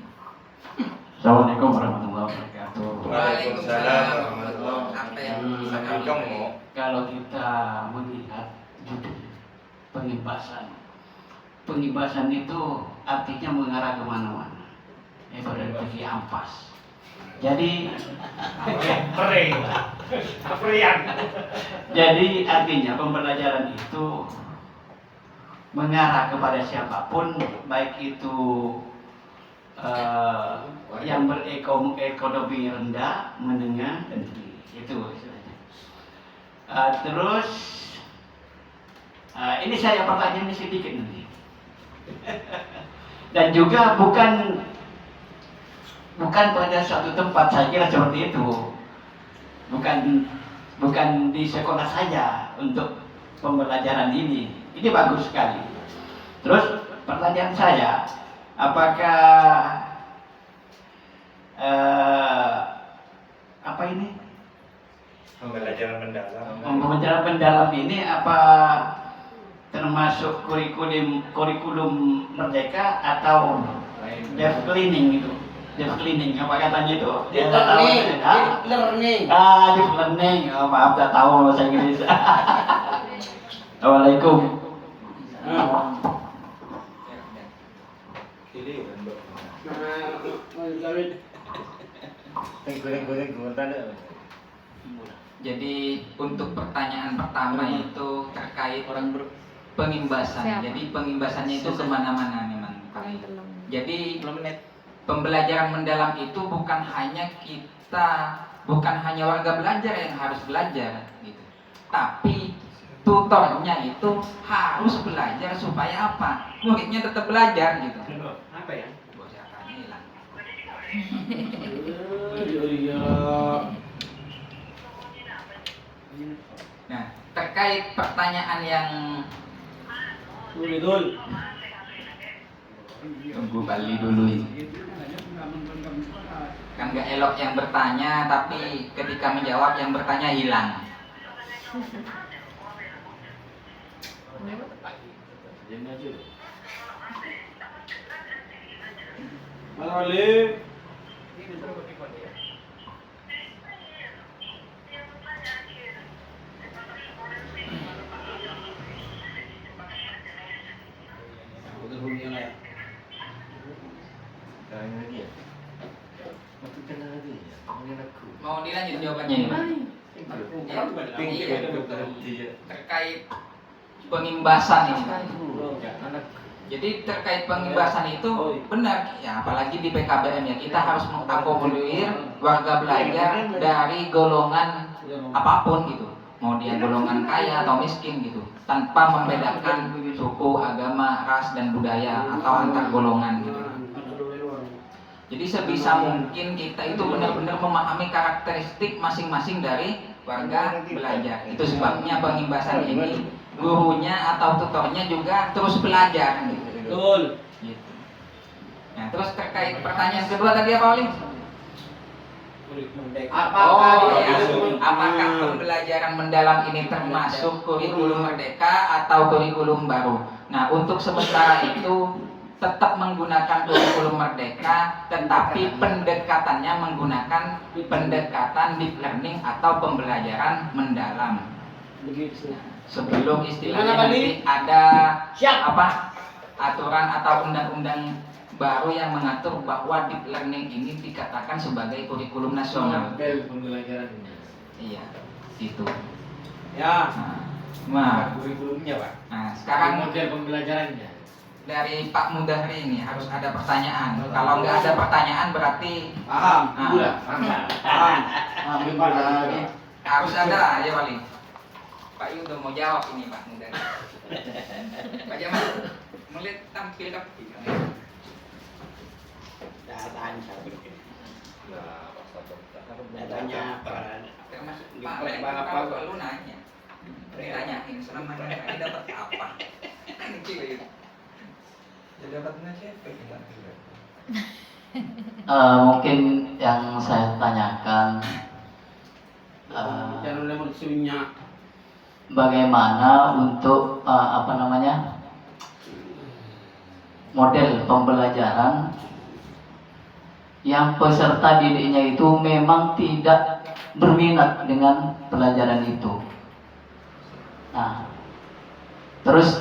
Assalamualaikum warahmatullahi wabarakatuh. Waalaikumsalam warahmatullahi Apa yang wabarakatuh. Kalau kita melihat judul pengibasan itu artinya mengarah kemana-mana. Berarti ampas. Jadi jadi artinya pembelajaran itu mengarah kepada siapapun, baik itu yang berekonomi rendah, menengah, dan tinggi. Itu istilahnya. Terus ini saya pertanyaan sedikit nanti. Dan juga bukan pada suatu tempat, saya kira seperti itu. Bukan di sekolah saja untuk pembelajaran ini. Ini bagus sekali. Terus pertanyaan saya, apakah apa ini? Pembelajaran mendalam. Pembelajaran mendalam ini apa termasuk kurikulum merdeka atau dev cleaning itu? Dev cleaning apa katanya itu? Deep learning. Deep learning. Oh, maaf tak tahu bahasa Inggris. Assalamualaikum. Jadi untuk pertanyaan pertama itu terkait pengimbasan. Jadi pengimbasannya itu kemana-mana memang. Jadi pembelajaran mendalam itu bukan hanya warga belajar yang harus belajar, gitu. Tapi tutornya itu harus belajar supaya apa? Muridnya tetap belajar, gitu. Apa ya? Bosannya hilang. Nah, terkait pertanyaan yang tunggu Bali dulu ini. Kan gak elok yang bertanya, tapi ketika menjawab yang bertanya hilang. Mau dilanjut jawabannya ini, Pak? Iya. Terkait pengimbasan ini, Pak. Jadi terkait pengimbasan itu benar ya, apalagi di PKBM ya, kita harus mengakomodir warga belajar dari golongan apapun gitu, mau dia golongan kaya atau miskin gitu, tanpa membedakan suku, agama, ras dan budaya atau antar golongan gitu. Jadi sebisa mungkin kita itu benar-benar memahami karakteristik masing-masing dari warga belajar. Itu sebabnya pengimbasan ini gurunya atau tutornya juga terus belajar gitu. Betul. Gitu. Nah, terus terkait pertanyaan kedua tadi apa, Oli? Apakah pembelajaran mendalam ini termasuk kurikulum merdeka atau kurikulum baru? Nah, untuk sementara itu tetap menggunakan kurikulum merdeka, tetapi pendekatannya menggunakan pendekatan deep learning atau pembelajaran mendalam. Begitu. Sebelum istilahnya Gimana, Pak, nanti ada Siap. aturan atau undang-undang baru yang mengatur bahwa deep learning ini dikatakan sebagai kurikulum nasional. Pembelajaran. Iya, itu. Ya. Nah, Kurikulumnya, Pak. nah sekarang Model pembelajarannya. dari Pak Mudahri ini harus ada pertanyaan. Kalau nggak ada pertanyaan berarti Paham. Paham. Harus ada ya Wali. Pak Yu udah mau jawab ini Pak Mudahri. Pak Jamal, melihat tampil tapi Tanya termasuk Pak Lek, kalau lu nanya, ditanyain selama ini dapat apa? Kan gitu ya. Jadi dapatnya siapa kita? Mungkin yang saya tanyakan jangan lemot sunyak. bagaimana untuk model pembelajaran yang peserta didiknya itu memang tidak berminat dengan pelajaran itu. Nah, terus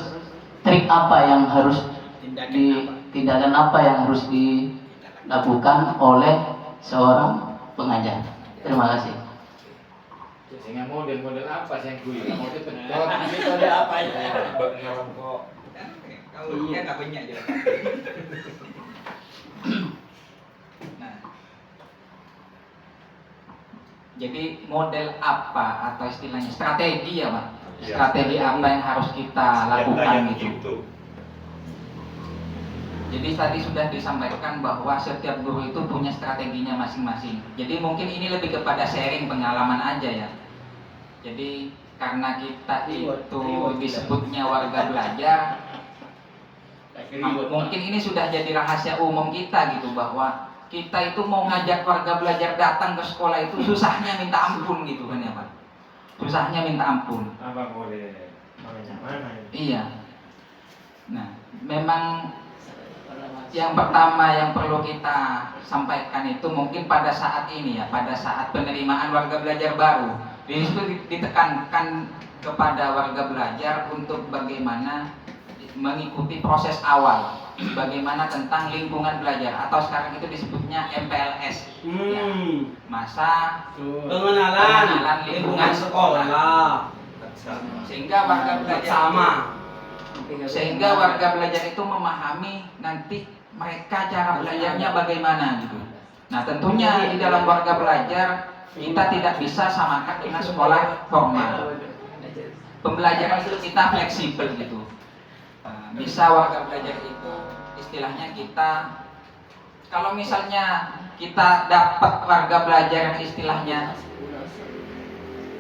trik apa yang harus tindakan apa yang harus dilakukan oleh seorang pengajar? Terima kasih. Sehingga model-model apa sih yang gue? Model pentor. Metode apa ya? Kau dia nggak banyak aja. Nah, jadi model apa atau istilahnya strategi ya Pak? Ya. Strategi apa yang harus kita lakukan gitu? gitu. Jadi tadi sudah disampaikan bahwa setiap guru itu punya strateginya masing-masing. Jadi mungkin ini lebih kepada sharing pengalaman aja ya. Jadi karena kita itu disebutnya warga belajar, mungkin ini sudah jadi rahasia umum kita gitu, bahwa kita itu mau ngajak warga belajar datang ke sekolah itu susahnya minta ampun gitu kan ya Pak. Susahnya minta ampun. Apa boleh? Mana? Iya. Nah, memang yang pertama yang perlu kita sampaikan itu mungkin pada saat ini ya, pada saat penerimaan warga belajar baru, di situ ditekankan kepada warga belajar untuk bagaimana mengikuti proses awal, bagaimana tentang lingkungan belajar atau sekarang itu disebutnya MPLS, ya, masa pengenalan lingkungan sekolah, sehingga warga belajar sehingga warga belajar itu memahami nanti mereka cara belajarnya bagaimana gitu. Nah, tentunya di dalam warga belajar kita tidak bisa samakan dengan sekolah formal. Pembelajaran itu kita fleksibel gitu. Bisa warga belajar itu istilahnya kita, kalau misalnya kita dapat warga belajar yang istilahnya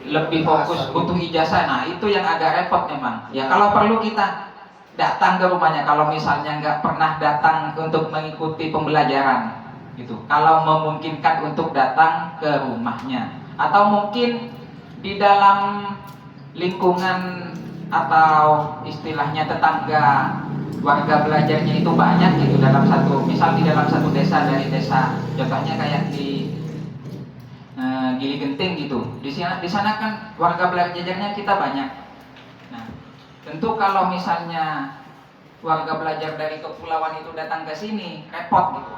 lebih fokus butuh ijazah, nah itu yang agak repot memang. Ya kalau perlu kita datang ke rumahnya, kalau misalnya nggak pernah datang untuk mengikuti pembelajaran gitu, kalau memungkinkan untuk datang ke rumahnya, atau mungkin di dalam lingkungan atau istilahnya tetangga warga belajarnya itu banyak gitu, dalam satu, misal di dalam satu desa, dari desa contohnya kayak di Gili Genting gitu, di sana kan warga belajarnya kita banyak. Nah, tentu kalau misalnya warga belajar dari kepulauan itu datang ke sini repot gitu.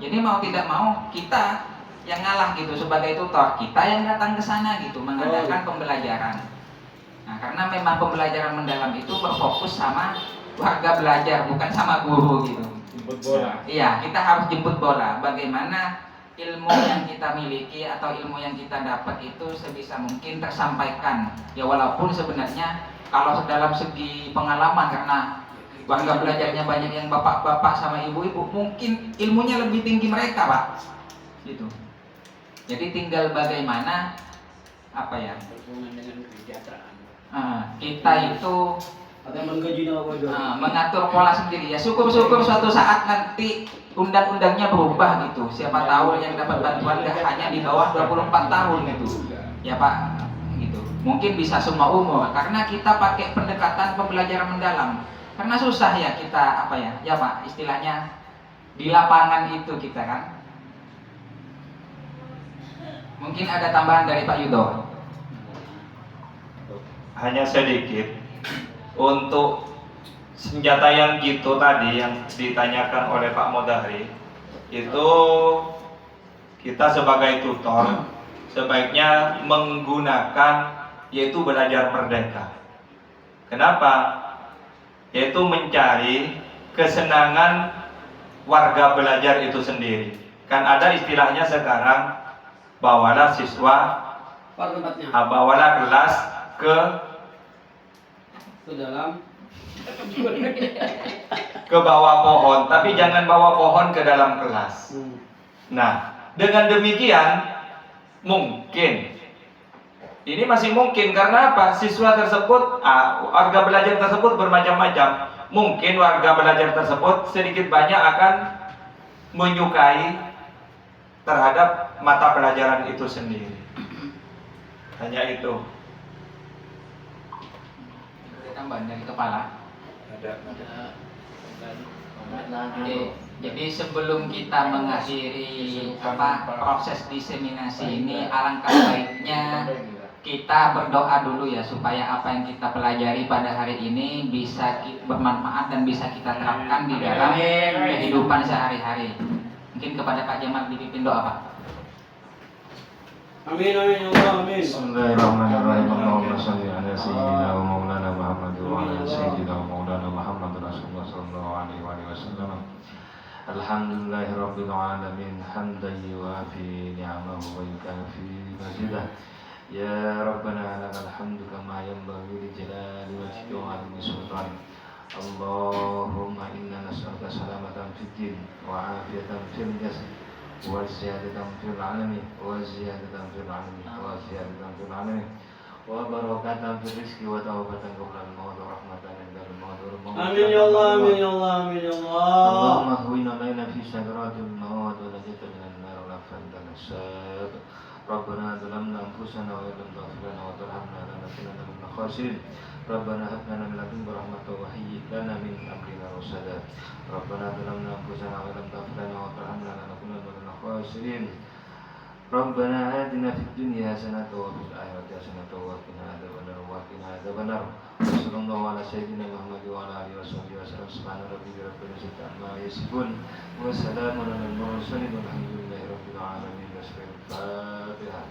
Jadi mau tidak mau kita yang ngalah gitu sebagai tutor, kita yang datang ke sana gitu mengadakan pembelajaran. Nah, karena memang pembelajaran mendalam itu berfokus sama warga belajar, bukan sama guru gitu. Jemput bola. Iya, kita harus jemput bola. Bagaimana ilmu yang kita miliki atau ilmu yang kita dapat itu sebisa mungkin tersampaikan. Ya walaupun sebenarnya kalau dalam segi pengalaman, karena warga belajarnya banyak yang bapak-bapak sama ibu-ibu, mungkin ilmunya lebih tinggi mereka Pak. Gitu. Jadi tinggal bagaimana apa ya? Berhubungan dengan kesejahteraan. Kita itu mengatur pola sendiri ya. Syukur-syukur suatu saat nanti undang-undangnya berubah gitu. Siapa tahu yang dapat bantuan gak hanya di bawah 24 tahun gitu. Ya Pak, gitu. Mungkin bisa semua umur karena kita pakai pendekatan pembelajaran mendalam. Karena susah ya kita apa ya? Ya Pak, istilahnya di lapangan itu kita kan. Mungkin ada tambahan dari Pak Yudo. Hanya sedikit untuk senjata yang gitu tadi yang ditanyakan oleh Pak Modari, itu kita sebagai tutor sebaiknya menggunakan yaitu belajar merdeka. Kenapa? Yaitu mencari kesenangan warga belajar itu sendiri. Kan ada istilahnya sekarang, bawalah siswa, bawalah kelas ke dalam ke bawah pohon, tapi jangan bawa pohon ke dalam kelas. Nah, dengan demikian mungkin ini masih mungkin karena apa? Siswa tersebut, warga belajar tersebut bermacam-macam. Mungkin warga belajar tersebut sedikit banyak akan menyukai terhadap mata pelajaran itu sendiri. Hanya itu. Ada tambahan dari kepala. Ada. Oke, jadi sebelum kita mengakhiri proses diseminasi ini, alangkah baiknya kita berdoa dulu ya supaya apa yang kita pelajari pada hari ini bisa bermanfaat dan bisa kita terapkan di dalam kehidupan sehari-hari. Mungkin kepada Pak Jamal dipimpin doa, Pak. Amin amin ya Allah amin. Bismillahirrahmanirrahim. Allahumma shalli ala sayyidina wa maulana Muhammad wa ala sayyidina wa maulana Muhammad Rasulullah sallallahu alaihi wasallam. Alhamdulillahirabbil alamin hamdan yuwafi ni'amahu wa yukafi mazidah. Ya Rabbana lakal hamdu kama yanbaghi li jalali wajhika wa 'azimi sultanik. Allahumma inna nas'aluka salamatan fid din wa 'afiyatan fil jasad wa ziyadatan fil 'ilmi wa ziyadatan fil 'ilmi wa ziyadatan fil 'ilmi wa barakatan fil rizqi wa taubatan qabla al-maut wa rahmatan indal maut wa Amin ya Allah amin ya Allah amin ya Allah. Allahumma huwina lana fi sakaratil maut wa najita minan nar wa lafanta nasab. Rabbana zalamna anfusana wa illam taghfir lana wa tarhamna lanakunanna minal khasirin. Rabbana hab lana min ladunka rahmatan wa hayyi lana min amrina rashada. Rabbana zalamna anfusana wa illam taghfir lana wa tarhamna lanakunanna minal khasirin. Rabbana atina fid dunya hasanatan wa fil akhirati hasanatan wa qina adzabannar wa qina adzabannar. Sallallahu ala sayyidina Muhammad wa ala alihi wasallam. Subhana rabbika rabbil izzati amma yasifun wa salamun alal mursalin walhamdulillahi rabbil alamin. Al-Fatihah.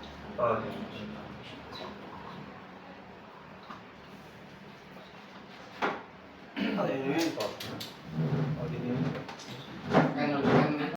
Amin.